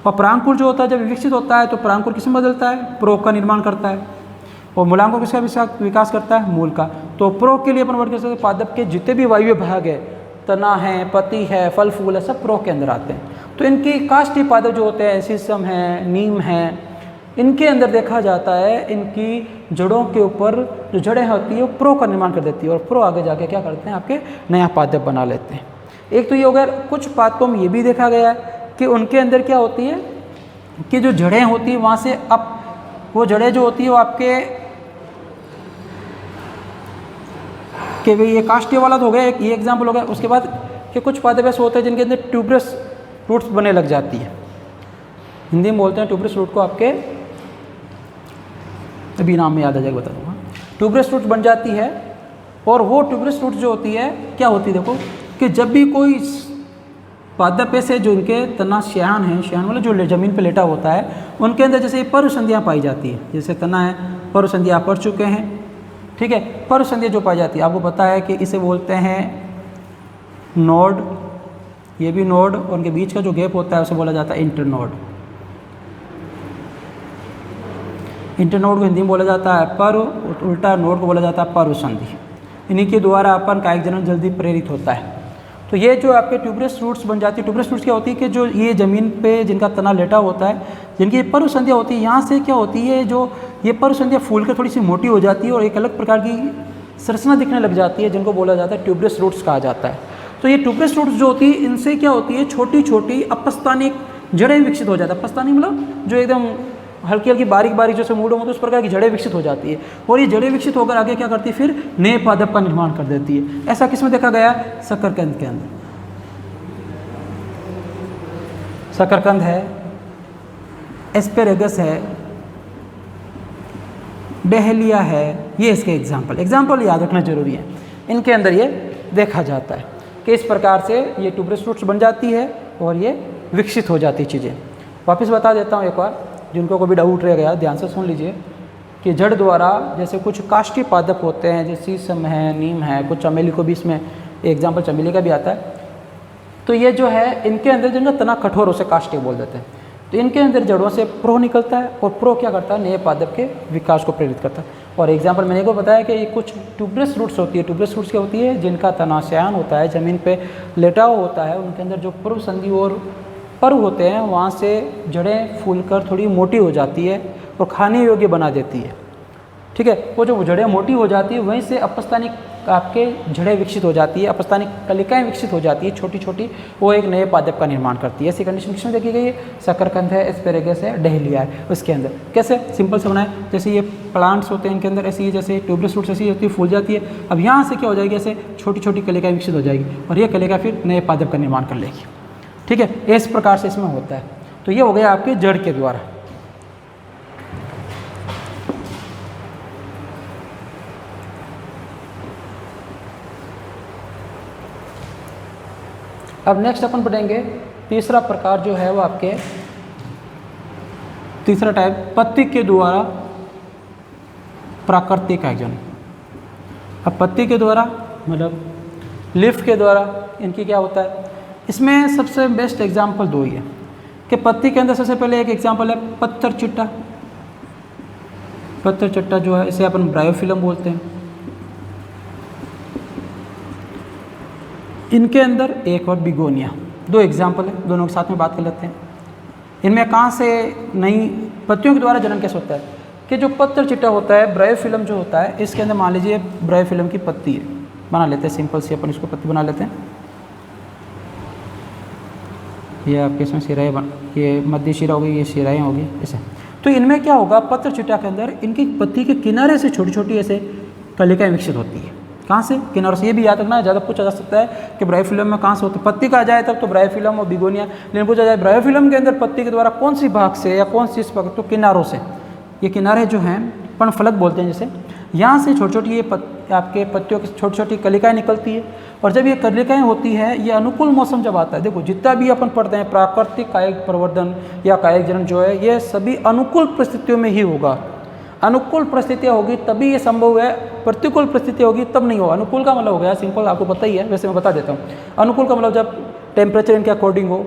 और परांकुर जो होता है जब विकसित होता है तो परांकुर किसमें बदलता है, प्रो का निर्माण करता है, और मूलांकुर किसका विकास करता है, मूल का। तो प्रो के लिए अपन वर्ड कर सकते हैं पादप के जितने भी वायवीय भाग है, तना है, पत्ती है, फल फूल है, सब प्रो के अंदर आते हैं। तो इनकी काष्ठीय पादप जो होते हैं, शीशम है, नीम है, इनके अंदर देखा जाता है इनकी जड़ों के ऊपर जो जड़ें होती है वो प्रो का निर्माण कर देती है, और प्रो आगे जाके क्या करते हैं, आपके नया पादप बना लेते हैं। एक तो ये हो गया। कुछ पादपों में ये भी देखा गया है कि उनके अंदर क्या होती है कि जो जड़ें होती है वहाँ से अब वो जड़ें जो होती है वो आपके कि भाई ये काष्ठीय वाला तो हो गया, एक ये एग्जाम्पल हो गया। उसके बाद कि कुछ पादप ऐसे होते हैं जिनके अंदर ट्यूबरस रूट्स बनने लग जाती है, हिंदी में बोलते हैं ट्यूबरस रूट को, आपके अभी नाम में याद आ जाएगा बता दूँगा। ट्यूबरस रूट बन जाती है, और वो ट्यूबरस रूट जो होती है क्या होती है, देखो कि जब भी कोई पादप ऐसे जो उनके तना श्यान है, श्यान वाला जो ज़मीन पे लेटा होता है, उनके अंदर जैसे पर्व संधियाँ पाई जाती है। जैसे तना है, पर्व संधियाँ पढ़ चुके हैं, ठीक है। पर्व संधियाँ जो पाई जाती है आपको पता है कि इसे बोलते हैं नोड, ये भी नोड, और उनके बीच का जो गैप होता है उसे बोला जाता है इंटरनोड। इंटरनोड को हिंदी में बोला जाता है पर्व, उल्टा नोड को बोला जाता है पर्व संधि। इन्हीं के द्वारा अपन कायिक जनन जल्दी प्रेरित होता है। तो ये जो आपके ट्यूबरस रूट्स बन जाती है, ट्यूबरस रूट्स क्या होती है कि जो ये ज़मीन पे जिनका तना लेटा होता है, जिनकी पर्व संधियाँ होती है, यहाँ से क्या होती है, जो ये पर्व संधियाँ फूल कर थोड़ी सी मोटी हो जाती है और एक अलग प्रकार की संरचना दिखने लग जाती है, जिनको बोला जाता है ट्यूबरस रूट्स कहा जाता है। तो ये ट्यूबरस रूट्स जो होती है इनसे क्या होती है, छोटी छोटी अपस्तानिक जड़ें विकसित हो जाता है। अपस्तानिक मतलब जो एकदम हल्की हल्की बारीक बारीक जैसे मूड होते हैं उस प्रकार की जड़ें विकसित हो जाती है, और ये जड़ें विकसित होकर आगे क्या करती है, फिर नए पादप का निर्माण कर देती है। ऐसा किसमें देखा गया, शकरकंद के अंदर। शकरकंद है, एस्पेरेगस है, डहेलिया है, ये इसके एग्जाम्पल याद रखना जरूरी है। इनके अंदर ये देखा जाता है कि इस प्रकार से ये ट्यूबरस रूट्स बन जाती है और ये विकसित हो जाती चीज़ें। वापस बता देता हूँ एक बार, जिनको कोई भी डाउट रह गया ध्यान से सुन लीजिए कि जड़ द्वारा जैसे कुछ काष्ठीय पादप होते हैं, जैसे शीशम है, नीम है, कुछ चमेली को भी इसमें एग्जाम्पल चमेली का भी आता है। तो ये जो है इनके अंदर जिनका तना कठोर उसे काष्ठीय बोल देते हैं। तो इनके अंदर जड़ों से प्रो निकलता है, और प्रो क्या करता है, नए पादप के विकास को प्रेरित करता है। और एग्जाम्पल मैंने को बताया कि ये कुछ ट्यूबरस रूट्स होती है। ट्यूबरस रूट्स क्या होती है, जिनका तना श्यान होता है, ज़मीन पे लेटा हुआ होता है, उनके अंदर जो पूर्व संधि और पर्व होते हैं वहाँ से जड़ें फूलकर थोड़ी मोटी हो जाती है और खाने योग्य बना देती है, ठीक है। वो जो जड़ें मोटी हो जाती है वहीं से अपस्तानिक आपके जड़ें विकसित हो जाती है, अपस्तानिक कलिकाएं विकसित हो जाती है छोटी छोटी, वो एक नए पादप का निर्माण करती है। ऐसी कंडीशन किसमें देखी गई है, शकरकंद है, एस्पेरेगस है, डहेलिया है। उसके अंदर कैसे सिंपल से बनाए, जैसे ये प्लांट्स होते हैं इनके अंदर ऐसी जैसे ट्यूबरस रूट्स ऐसी होती है, फूल जाती है। अब यहाँ से क्या हो जाएगी, ऐसे छोटी छोटी कलिकाएं विकसित हो जाएगी और ये कलिका फिर नए पादप का निर्माण कर लेगी, ठीक है। इस प्रकार से इसमें होता है। तो ये हो गया आपके जड़ के द्वारा। अब नेक्स्ट अपन पढ़ेंगे तीसरा प्रकार जो है वो आपके तीसरा टाइप पत्ती के द्वारा प्राकृतिक कायिक जनन। अब पत्ती के द्वारा मतलब लिफ्ट के द्वारा इनकी क्या होता है, इसमें सबसे बेस्ट एग्जाम्पल दो ही है कि पत्ती के अंदर सबसे पहले एक एग्जाम्पल है पत्थर चिट्टा। पत्थर चिट्टा जो है इसे अपन ब्रायोफिलम बोलते हैं। इनके अंदर एक और बिगोनिया, दो एग्जाम्पल है, दोनों के साथ में बात कर लेते हैं। इनमें कहाँ से नई पत्तियों के द्वारा जनन कैसे होता है कि जो पत्र चिट्टा होता है, ब्रायोफिल्म जो होता है, इसके अंदर मान लीजिए ब्रायोफिल्म की पत्ती है, बना लेते हैं सिंपल सी, अपन इसको पत्ती बना लेते हैं। ये आपके इसमें शिराएँ ये मध्य शिरा होगी, ये शिराएँ होगी ऐसे। तो इनमें क्या होगा, पत्र चिट्टा के अंदर इनकी पत्ती के किनारे से छोटी छोटी ऐसे कलिकाएँ विकसित होती है। कहाँ से? किनारों से। ये भी याद रखना है, ज़्यादा पूछा जा सकता है कि ब्रायोफिल्म में कहाँ से होती है। पत्ती का आ जाए तब तो ब्रायोफिल्म और बिगोनिया, लेकिन पूछा जाए ब्रायोफिल्म के अंदर पत्ती के द्वारा कौन सी भाग से या कौन सी इस भाग, तो किनारों से। ये किनारे जो हैं पर्णफलक बोलते हैं जैसे, यहाँ से छोटी छोटी ये आपके पत्तियों की छोटी छोटी कलिकाएँ निकलती है। और जब ये कलिकाएँ होती हैं, ये अनुकूल मौसम जब आता है, देखो जितना भी अपन पढ़ते हैं प्राकृतिक कायिक प्रवर्धन या कायिक जनन जो है, ये सभी अनुकूल परिस्थितियों में ही होगा। अनुकूल परिस्थितियाँ होगी तभी ये संभव है, प्रतिकूल परिस्थिति होगी तब नहीं होगा। अनुकूल का मतलब हो गया सिंपल, आपको पता ही है, वैसे मैं बता देता हूँ। अनुकूल का मतलब जब टेम्परेचर इनके अकॉर्डिंग हो,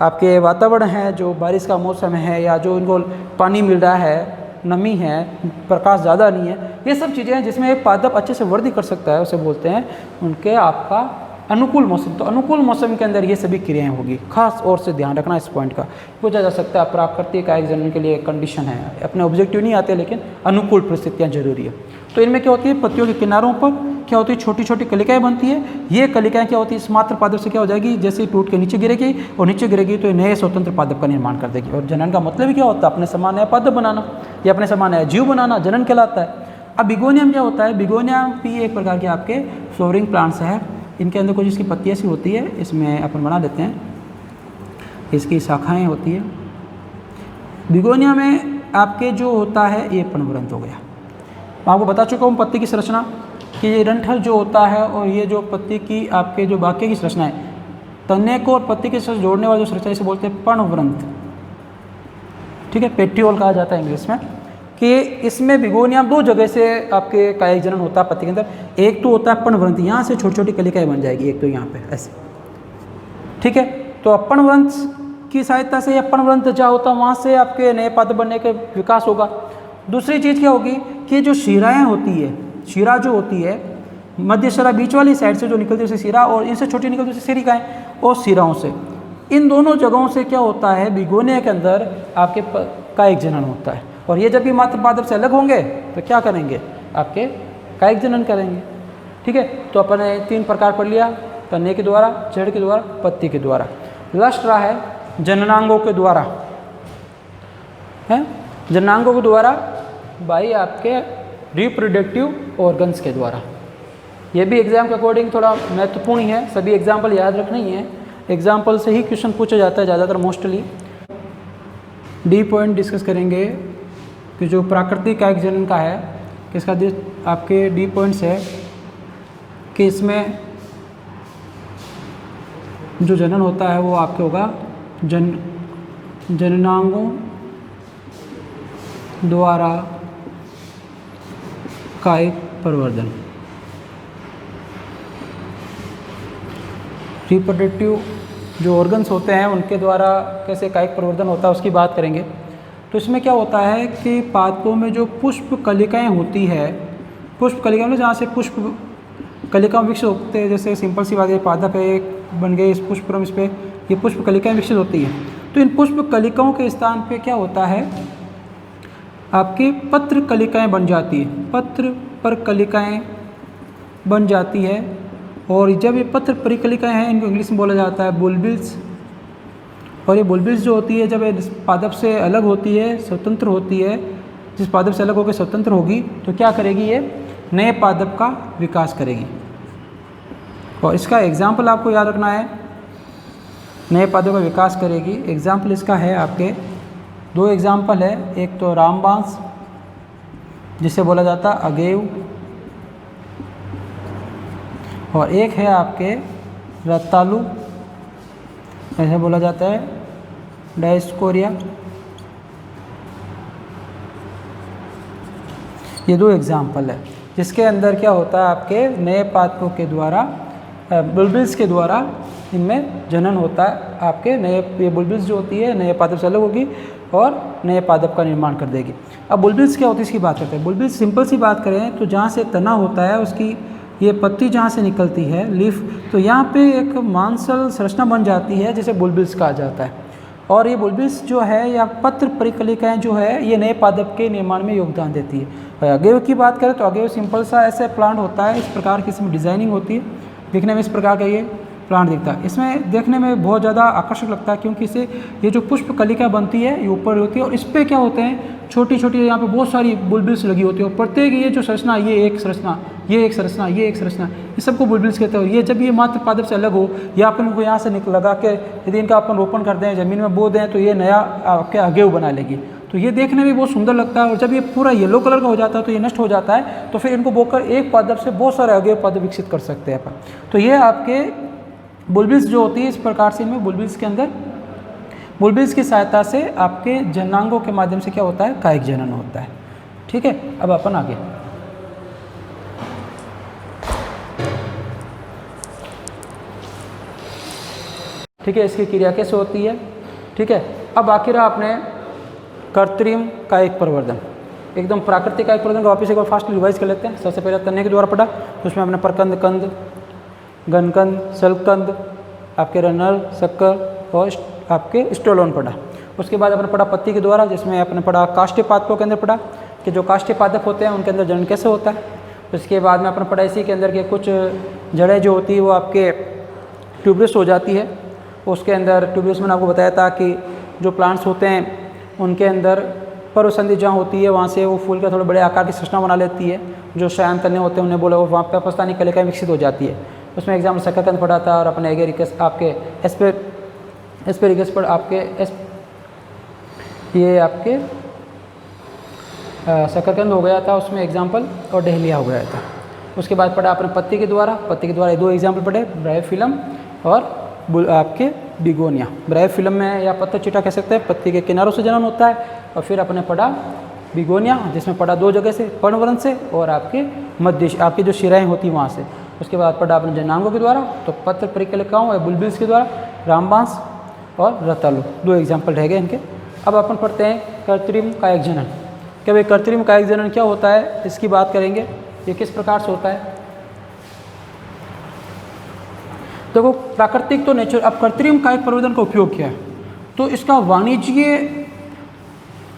आपके वातावरण है, जो बारिश का मौसम है, या जो इनको पानी मिल रहा है, नमी है, प्रकाश ज़्यादा नहीं है, ये सब चीज़ें हैं जिसमें एक पादप अच्छे से वृद्धि कर सकता है, उसे बोलते हैं उनके आपका अनुकूल मौसम। तो अनुकूल मौसम के अंदर ये सभी क्रियाएं होगी। खास और से ध्यान रखना इस पॉइंट का। पूछा जा सकता है प्राकृतिक कायिक जनन के लिए कंडीशन है, अपने ऑब्जेक्टिव नहीं आते, लेकिन अनुकूल परिस्थितियाँ जरूरी है। तो इनमें क्या होती है, पत्तियों के किनारों पर क्या होती है, छोटी छोटी कलिकाएँ बनती है। ये कलिकाएँ क्या होती है, इस मात्र पादप से क्या हो जाएगी, जैसे टूट के नीचे गिरेगी, और नीचे गिरेगी तो नए स्वतंत्र पादप का निर्माण कर देगी। और जनन का मतलब ही क्या होता है, अपने समान नया पादप बनाना या अपने समान नया जीव बनाना, जनन कहलाता है। अब बिगोनियम क्या होता है, बिगोनियम भी एक प्रकार के आपके फ्लोरिंग प्लांट्स है। इनके अंदर कुछ इसकी पत्तियाँ सी होती है, इसमें अपन बना लेते हैं, इसकी शाखाएँ होती है। बिगोनिया में आपके जो होता है ये पर्णवृंत हो गया। मैं आपको बता चुका हूँ पत्ती की संरचना कि ये डंठल जो होता है, और ये जो पत्ती की आपके जो बाकी की संरचना है, तने को और पत्ती के साथ जोड़ने वाली जो संरचना, इसे बोलते हैं पर्णवृंत। ठीक है, पेट्रियोल कहा जाता है इंग्लिश में। कि इसमें बिगोनिया दो जगह से आपके कायिक जनन होता है पत्ती के अंदर। एक तो होता है पर्णवृंत, यहाँ से छोटी छोटी कलिकाएँ बन जाएगी, एक तो यहाँ पे ऐसे। ठीक है, तो पर्णवृंत की सहायता से या पर्णवृंत जहाँ होता है वहाँ से आपके नए पादप बनने के विकास होगा। दूसरी चीज़ क्या होगी कि जो शिराएँ होती है, शिरा जो होती है, मध्य शिरा बीच वाली साइड से जो निकलती है उसे शिरा, और इनसे छोटी निकलती है उसे सिरिकाएँ, और शिराओं से, इन दोनों जगहों से क्या होता है, बिगोनिया के अंदर आपके कायिक जनन होता है। और ये जब भी मात्र पादप से अलग होंगे तो क्या करेंगे, आपके कायिक जनन करेंगे। ठीक है, तो अपन ने 3 प्रकार पढ़ लिया, तने के द्वारा, जड़ के द्वारा, पत्ती के द्वारा। लास्ट रहा है जननांगों के द्वारा, है जननांगों के द्वारा बाई आपके रिप्रोडक्टिव ऑर्गन्स के द्वारा। ये भी एग्जाम के अकॉर्डिंग थोड़ा महत्वपूर्ण ही है, सभी एग्जाम्पल याद रखना ही है, एग्जाम्पल से ही क्वेश्चन पूछा जाता है ज़्यादातर मोस्टली। डी पॉइंट डिस्कस करेंगे कि जो प्राकृतिक कायिक जनन का है, इसका आपके डी पॉइंट्स है कि इसमें जो जनन होता है वो आपके होगा जननांगों द्वारा कायिक प्रवर्धन। रिप्रोडक्टिव जो ऑर्गन्स होते हैं उनके द्वारा कैसे कायिक प्रवर्धन होता है उसकी बात करेंगे। तो इसमें क्या होता है कि पादपों में जो पुष्प कलिकाएँ होती है, पुष्प कलिकाएँ मतलब जहाँ से पुष्प कलिकाएँ विकसित होते हैं, जैसे सिंपल सी बात है, पादप है एक बन गए, इस पुष्पक्रम, इस पे ये पुष्प कलिकाएँ विकसित होती हैं। तो इन पुष्प कलिकाओं के स्थान पे क्या होता है, आपकी पत्र कलिकाएँ बन जाती है, पत्र पर कलिकाएँ बन जाती है। और जब ये पत्र परिकलिकाएँ हैं, इनको इंग्लिश में बोला जाता है बुलबिल्स। और ये बुलबिल्स जो होती है जब इस पादप से अलग होती है, स्वतंत्र होती है, जिस पादप से अलग होकर स्वतंत्र होगी तो क्या करेगी, ये नए पादप का विकास करेगी। और इसका एग्जाम्पल आपको याद रखना है, नए पादप का विकास करेगी। एग्जाम्पल इसका है आपके 2 एग्जाम्पल है, एक तो रामबांस जिसे बोला जाता है अगेव, और एक है आपके रतालू, ऐसे बोला जाता है डायस्कोरिया। ये 2 एग्जाम्पल है जिसके अंदर क्या होता है, आपके नए पादपों के द्वारा, बुलबिल्स के द्वारा इनमें जनन होता है। आपके नए ये बुलबिल्स जो होती है नए पादप से अलग होगी और नए पादप का निर्माण कर देगी। अब बुलबिल्स क्या होती है इसकी बात करते हैं। बुलबिल्स सिंपल सी बात करें तो जहाँ से तना होता है उसकी ये पत्ती जहाँ से निकलती है लीफ, तो यहाँ पे एक मांसल संरचना बन जाती है जिसे बुलबिल्स कहा जाता है। और ये बुलबिल्स जो है या पत्र परिकलिकाएँ जो है ये नए पादप के निर्माण में योगदान देती है। अगेव की बात करें तो अगेव सिंपल सा ऐसे प्लांट होता है, इस प्रकार की इसमें डिज़ाइनिंग होती है, दिखने में इस प्रकार का ये प्लांट दिखता है। इसमें देखने में बहुत ज़्यादा आकर्षक लगता है क्योंकि इसे ये जो पुष्प कलिका बनती है ये ऊपर होती है और इस पर क्या होते हैं छोटी छोटी यहाँ पे बहुत सारी बुलबिल्स लगी होती है और प्रत्येक ये जो संरचना ये एक संरचना ये एक संरचना ये एक संरचना ये सबको बुलबिल्स कहते हैं। और ये जब ये मात्र पादप से अलग हो या अपन को यहाँ से लगा के यदि इनका अपन रोपण कर दें ज़मीन में बो दें तो ये नया आपके अगेव बना लेगी। तो ये देखने में बहुत सुंदर लगता है और जब ये पूरा येलो कलर का हो जाता है तो ये नष्ट हो जाता है, तो फिर इनको बोकर एक पादप से बहुत सारे अगेव पादप विकसित कर सकते हैं अपन। तो ये आपके बुलबिल्स जो होती है इस प्रकार से इनमें बुलबिल्स के अंदर बुलबिल्स की सहायता से आपके जननांगों के माध्यम से क्या होता है कायिक जनन होता है। ठीक है, अब अपन आगे ठीक है इसकी क्रिया कैसे होती है। ठीक है, अब आखिर आपने कृत्रिम कायिक प्रवर्धन एकदम प्राकृतिक कायिक प्रवर्धन का वापस एक बार फास्ट रिवाइज कर लेते हैं। सबसे पहले तने के द्वारा पढ़ा तो उसमें आपने प्रकंद कंद घनकंद सलकंद आपके रनर शक्कर और आपके स्टोलोन पढ़ा। उसके बाद अपने पढ़ा पत्ती के द्वारा जिसमें अपने पढ़ा काष्ठीय पादपों के अंदर पढ़ा कि जो काष्ठीय पादप होते हैं उनके अंदर जनन कैसे होता है। उसके बाद में अपने पढ़ा इसी के अंदर के कुछ जड़ें जो होती है वो आपके ट्यूबरस हो जाती है। उसके अंदर ट्यूबरस मैंने आपको बताया था कि जो प्लांट्स होते हैं उनके अंदर पर्वसंधि जहाँ होती है वहाँ से वो फूल का थोड़े बड़े आकार की संरचना बना लेती है। जो शयन तने होते हैं उन्हें बोला वो वहाँ पे अपस्थानिक कलिकाएँ विकसित हो जाती है। उसमें एग्जाम्पल शकरकंद पढ़ा था और अपने एगेरिकस आपके एस्पेरिकस पर आपके ये आपके शकरकंद हो गया था उसमें एग्जाम्पल और डहलिया हो गया था। उसके बाद पढ़ा आपने पत्ती के द्वारा दो एग्जाम्पल पढ़े ब्रायोफिलम और आपके बिगोनिया। ब्रायोफिलम में या पत्ता चिटा कह सकते हैं, पत्ती के किनारों से जनन होता है। और फिर अपने पढ़ा बिगोनिया जिसमें पढ़ा दो जगह से पर्णवरण से और आपके मध्य आपकी जो शिराएँ होती वहाँ से। उसके बाद पढ़ा आपने जननांगों के द्वारा तो पत्र परिकलिकाओं या बुलबिल्स के द्वारा रामबांस और रतालु, दो एग्जाम्पल रह गए इनके। अब अपन पढ़ते हैं कृत्रिम कायिक जनन। क्या भाई कृत्रिम कायिक जनन क्या होता है इसकी बात करेंगे, ये किस प्रकार से होता है। देखो प्राकृतिक तो नेचर, अब कृत्रिम कायिक प्रवर्धन का उपयोग क्या है तो इसका वाणिज्य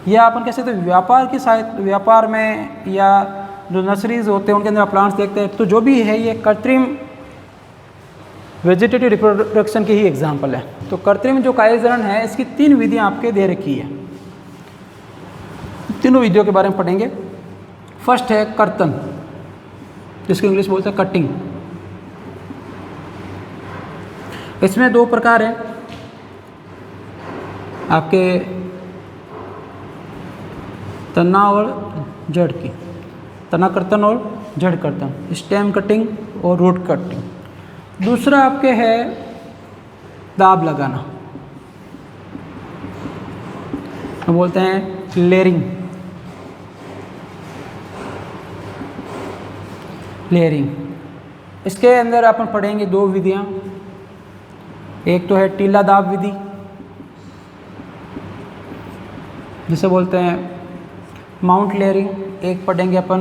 या अपन कह सकते हैं व्यापार की व्यापार में या जो नर्सरीज होते हैं उनके अंदर प्लांट्स देखते हैं तो जो भी है ये कृत्रिम वेजिटेटिव रिप्रोडक्शन की ही एग्जांपल है। तो कृत्रिम जो कायिक जनन है इसकी 3 विधियां आपके दे रखी है। तीनों विधियों के बारे में पढ़ेंगे। फर्स्ट है कर्तन जिसको इंग्लिश बोलते हैं कटिंग। इसमें 2 प्रकार हैं आपके तना और जड़ की, तना कर्तन और जड़ कर्तन, स्टेम कटिंग और रूट कटिंग। दूसरा आपके है दाब लगाना, बोलते हैं लेयरिंग। इसके अंदर अपन पढ़ेंगे 2 विधियां, एक तो है टीला दाब विधि जिसे बोलते हैं माउंट लेयरिंग, एक पढ़ेंगे अपन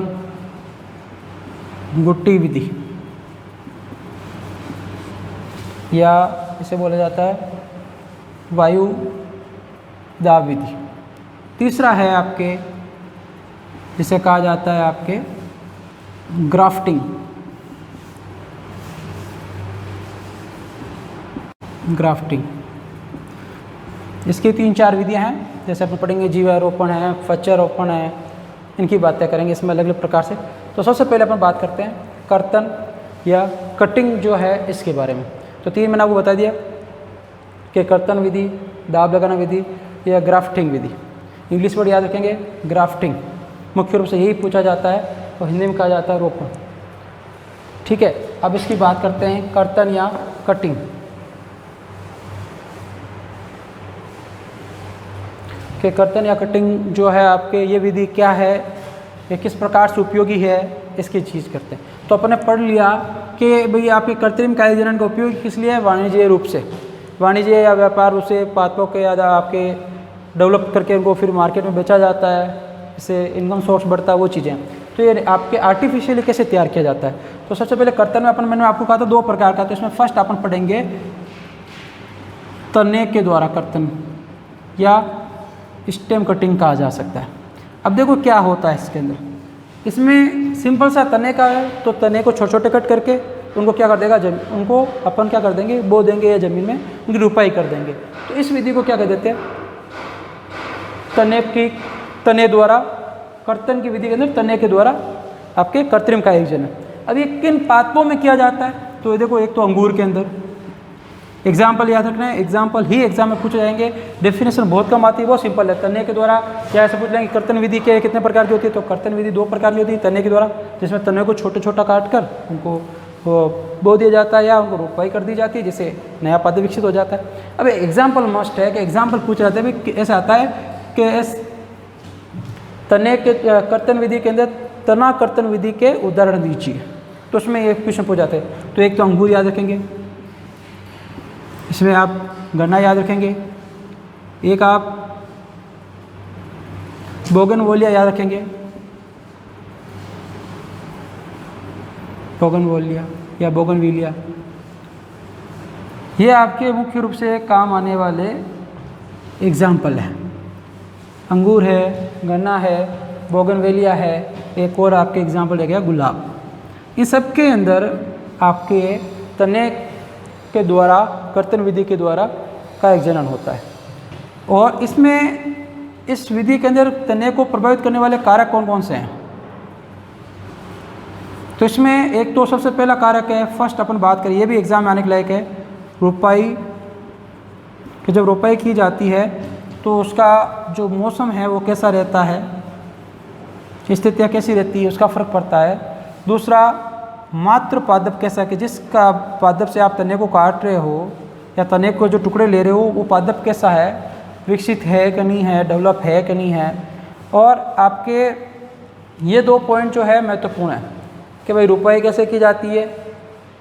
गुट्टी विधि या इसे बोला जाता है वायु दाब विधि। तीसरा है आपके जिसे कहा जाता है आपके ग्राफ्टिंग। इसकी 3-4 विधियां हैं जैसे अपन पढ़ेंगे जीवारोपण है, फचारोपण है, इनकी बातें करेंगे इसमें अलग अलग प्रकार से। तो सबसे पहले अपन बात करते हैं कर्तन या कटिंग जो है इसके बारे में। तो 3 मैंने आपको बता दिया कि कर्तन विधि, दाब लगाना विधि या ग्राफ्टिंग विधि। इंग्लिश वर्ड याद रखेंगे ग्राफ्टिंग, मुख्य रूप से यही पूछा जाता है और हिंदी में कहा जाता है रोपण। ठीक है, अब इसकी बात करते हैं कर्तन या कटिंग। कि कर्तन या कटिंग जो है आपके ये विधि क्या है, ये किस प्रकार से उपयोगी है, इसकी चीज़ करते हैं। तो अपने पढ़ लिया कि भाई आपके कृत्रिम कायिक जनन का उपयोग किस लिए है, वाणिज्य रूप से, वाणिज्य या व्यापार रूप से पादपों के या आपके डेवलप करके उनको फिर मार्केट में बेचा जाता है, इससे इनकम सोर्स बढ़ता है, वो चीज़ें। तो ये आपके आर्टिफिशियली कैसे तैयार किया जाता है। तो सबसे पहले कर्तन में मैंने आपको कहा था 2 प्रकार का, तो इसमें फर्स्ट अपन पढ़ेंगे तने के द्वारा कर्तन या स्टेम कटिंग कहा जा सकता है। अब देखो क्या होता है इसके अंदर, इसमें सिंपल सा तने का है, तो तने को छोटे छोटे कट करके उनको क्या कर देगा, उनको अपन क्या कर देंगे, बो देंगे या ज़मीन में उनकी रुपाई कर देंगे। तो इस विधि को क्या कह देते हैं, तने द्वारा कर्तन की विधि के अंदर तने के द्वारा आपके कृत्रिम कायिक जनन। अब ये किन पादपों में किया जाता है, तो ये देखो एक तो अंगूर के अंदर, एग्जाम्पल याद रखना है, एग्जाम में पूछे जाएंगे, डेफिनेशन बहुत कम आती है, बहुत सिंपल है। तने के द्वारा क्या ऐसे पूछ लेंगे कर्तन विधि के कितने प्रकार की होती है, तो कर्तन विधि 2 प्रकार की होती है। तने के द्वारा जिसमें तने को छोटे छोटा काट कर उनको बो दिया जाता है या उनको रुपाई कर दी जाती है, जिससे नया पादप विकसित हो जाता है। अब एग्जाम्पल मस्ट है कि एग्जाम्पल पूछ रहे थे, ऐसा आता है कि तने के कर्तन विधि के अंदर तना कर्तन विधि के उदाहरण दीजिए, तो उसमें एक क्वेश्चन पूछ जाते हैं। तो एक तो अंगूर याद रखेंगे, इसमें आप गन्ना याद रखेंगे, एक आप बोगनवेलिया याद रखेंगे, बोगनवेलिया या बोगनविलिया, ये आपके मुख्य रूप से काम आने वाले एग्जाम्पल हैं। अंगूर है, गन्ना है, बोगनवेलिया है, एक और आपके एग्जाम्पल है गया गुलाब। इन सब के अंदर आपके तने के द्वारा कर्तन विधि के द्वारा कायिक जनन होता है। और इसमें इस विधि के अंदर तने को प्रभावित करने वाले कारक कौन कौन से हैं, तो इसमें एक तो सबसे पहला कारक है, फर्स्ट अपन बात करें, ये भी एग्जाम में आने के लायक है, रुपाई। कि जब रुपाई की जाती है तो उसका जो मौसम है वो कैसा रहता है, स्थितियाँ कैसी रहती है, उसका फ़र्क पड़ता है। दूसरा मात्र पादप कैसा, कि जिसका पादप से आप तने को काट रहे हो या तने को जो टुकड़े ले रहे हो वो पादप कैसा है, विकसित है कि नहीं है, डेवलप है कि नहीं है। और आपके ये 2 पॉइंट जो है महत्वपूर्ण है कि भाई रुपाई कैसे की जाती है,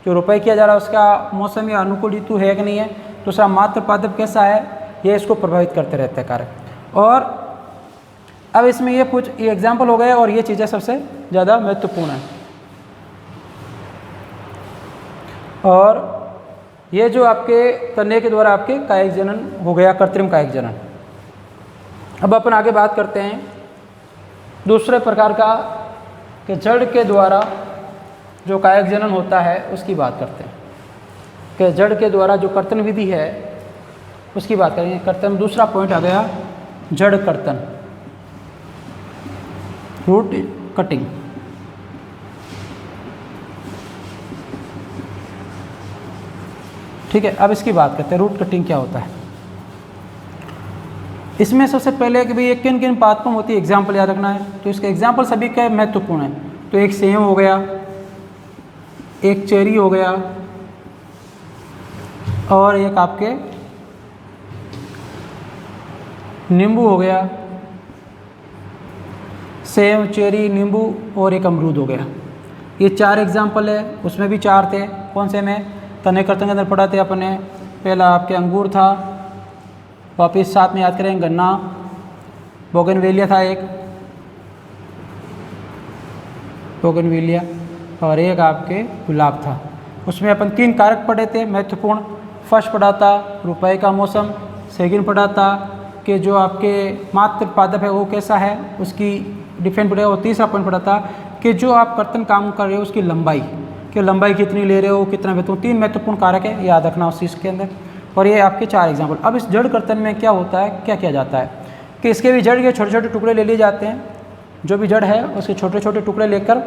जो रुपाई किया जा रहा है उसका मौसम या अनुकूल ऋतु है कि नहीं है। दूसरा मात्र पादप कैसा है, ये इसको प्रभावित करते रहते हैं कारक। और अब इसमें ये एग्जाम्पल हो गए और ये चीज़ें सबसे ज़्यादा महत्वपूर्ण है। और ये जो आपके तने के द्वारा आपके कायिक जनन हो गया, कृत्रिम कायिक जनन। अब अपन आगे बात करते हैं दूसरे प्रकार का, कि जड़ के द्वारा जो कायिक जनन होता है उसकी बात करते हैं, कि जड़ के द्वारा जो कर्तन विधि है उसकी बात करेंगे। कर्तन दूसरा पॉइंट आ गया, जड़ कर्तन, रूट कटिंग। ठीक है, अब इसकी बात करते हैं, रूट कटिंग क्या होता है। इसमें सबसे पहले कि भाई ये किन किन पादपों होती है, एग्जाम्पल याद रखना है। तो इसके एग्जाम्पल सभी का महत्वपूर्ण है। तो एक सेब हो गया, एक चेरी हो गया, और एक आपके नींबू हो गया। सेब, चेरी, नींबू और एक अमरूद हो गया। ये 4 एग्जाम्पल है, उसमें भी 4 थे। कौन से में तने कर्तन के अंदर पढ़ा थे अपने, पहला आपके अंगूर था, वापिस साथ में याद करें गन्ना, बोगनवेलिया था एक, बोगनवेलिया, और एक आपके गुलाब था। उसमें अपन 3 कारक पढ़े थे महत्वपूर्ण। फर्स्ट पढ़ा था रुपाई का मौसम, सेकंड पढ़ा था कि जो आपके मात्र पादप है वो कैसा है, उसकी डिफरेंट पढ़ा, और तीसरा पॉइंट पढ़ा था कि जो आप कर्तन काम कर रहे हो उसकी लंबाई, कि लंबाई कितनी ले रहे हो, कितना महत्वपूर्ण। 3 महत्वपूर्ण कारक है, याद रखना उस चीज़ के अंदर। और ये आपके 4 एग्जाम्पल। अब इस जड़ कर्तन में क्या होता है, क्या किया जाता है कि इसके भी जड़ के छोटे छोटे टुकड़े ले लिए जाते हैं। जो भी जड़ है उसके छोटे छोटे टुकड़े लेकर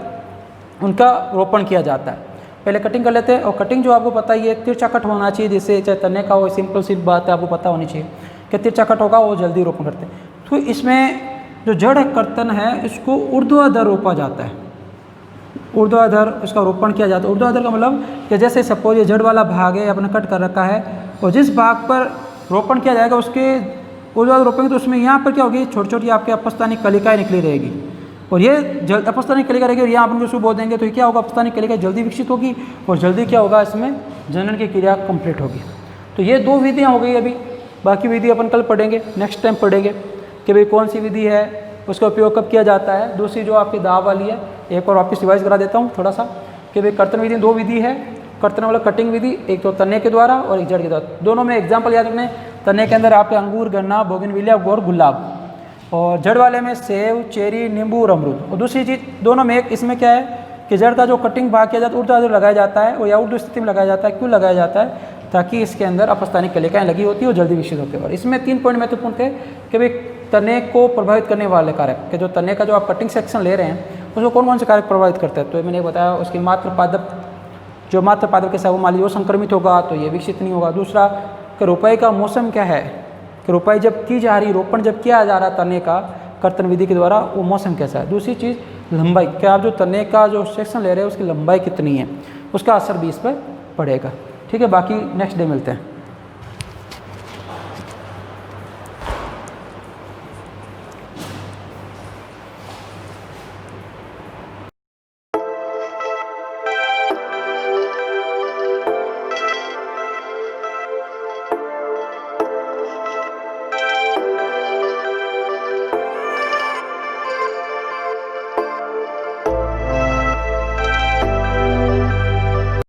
उनका रोपण किया जाता है। पहले कटिंग कर लेते हैं, और कटिंग जो आपको पता ही है तिरछा कट होना चाहिए, जिससे चाहे तने का हो, सिंपल सी बात है, आपको पता होनी चाहिए कि तिरछा कट होगा वो जल्दी रोपण करते हैं। तो इसमें जो जड़ कर्तन है इसको ऊर्ध्वाधर रोपा जाता है, ऊर्ध्वाधर इसका रोपण किया जाता है। ऊर्ध्वाधर का मतलब कि जैसे सपोज ये जड़ वाला भाग है अपने कट कर रखा है, और जिस भाग पर रोपण किया जाएगा उसके ऊर्ध्वाधर रोपेंगे तो उसमें यहाँ पर क्या होगी, छोटी छोटी आपके अपस्थानिक कलिकाएँ निकली रहेगी, और ये अपस्थानिक कलिका रहेगी, और यहाँ अपन उसको बोल देंगे तो क्या होगा, अपस्थानिक कलिका जल्दी विकसित होगी, और जल्दी क्या होगा, इसमें जनन की क्रिया कंप्लीट होगी। तो ये 2 विधियाँ हो गई अभी, बाकी विधि अपन कल पढ़ेंगे, नेक्स्ट टाइम पढ़ेंगे कि भाई कौन सी विधि है उसका उपयोग कब किया जाता है। दूसरी जो आपकी दाव वाली है, एक और वापस रिवाइज करा देता हूँ थोड़ा सा, कि भाई कर्तन विधि 2 विधि है, कर्तन वाला कटिंग विधि, एक तो तने के द्वारा और एक जड़ के द्वारा। दोनों में एग्जाम्पल याद रखने, तने के अंदर आपके अंगूर, गन्ना, बोगनविलिया और गुलाब, और जड़ वाले में सेब, चेरी, नींबू और अमरूद। और दूसरी चीज़ दोनों में एक इसमें क्या है कि जड़ का जो कटिंग भाग किया जाता है ऊर्ध्वाधर लगाया जाता है, और या ऊर्ध्व स्थिति में लगाया जाता है। क्यों लगाया जाता है? ताकि इसके अंदर अपस्थानिक कलिकाएँ लगी होती है और जल्दी विकसित होते हैं। और इसमें 3 पॉइंट महत्वपूर्ण थे कि भाई तने को प्रभावित करने वाले कारक, कि जो तने का जो आप कटिंग सेक्शन ले रहे हैं उसको कौन कौन से कारक प्रभावित करते हैं। तो मैंने बताया उसकी मात्र पादप, जो मात्र पादप के साथ वो मान लीजिए वो संक्रमित होगा तो ये विकसित नहीं होगा। दूसरा कि रोपाई का मौसम क्या है, कि रोपाई जब की जा रही, रोपण जब किया जा रहा तने का कर्तन विधि के द्वारा, वो मौसम कैसा है। दूसरी चीज़ लंबाई, क्या आप जो तने का जो सेक्शन ले रहे हैं उसकी लंबाई कितनी है, उसका असर भी इस पर पड़ेगा। ठीक है, बाकी नेक्स्ट डे मिलते हैं।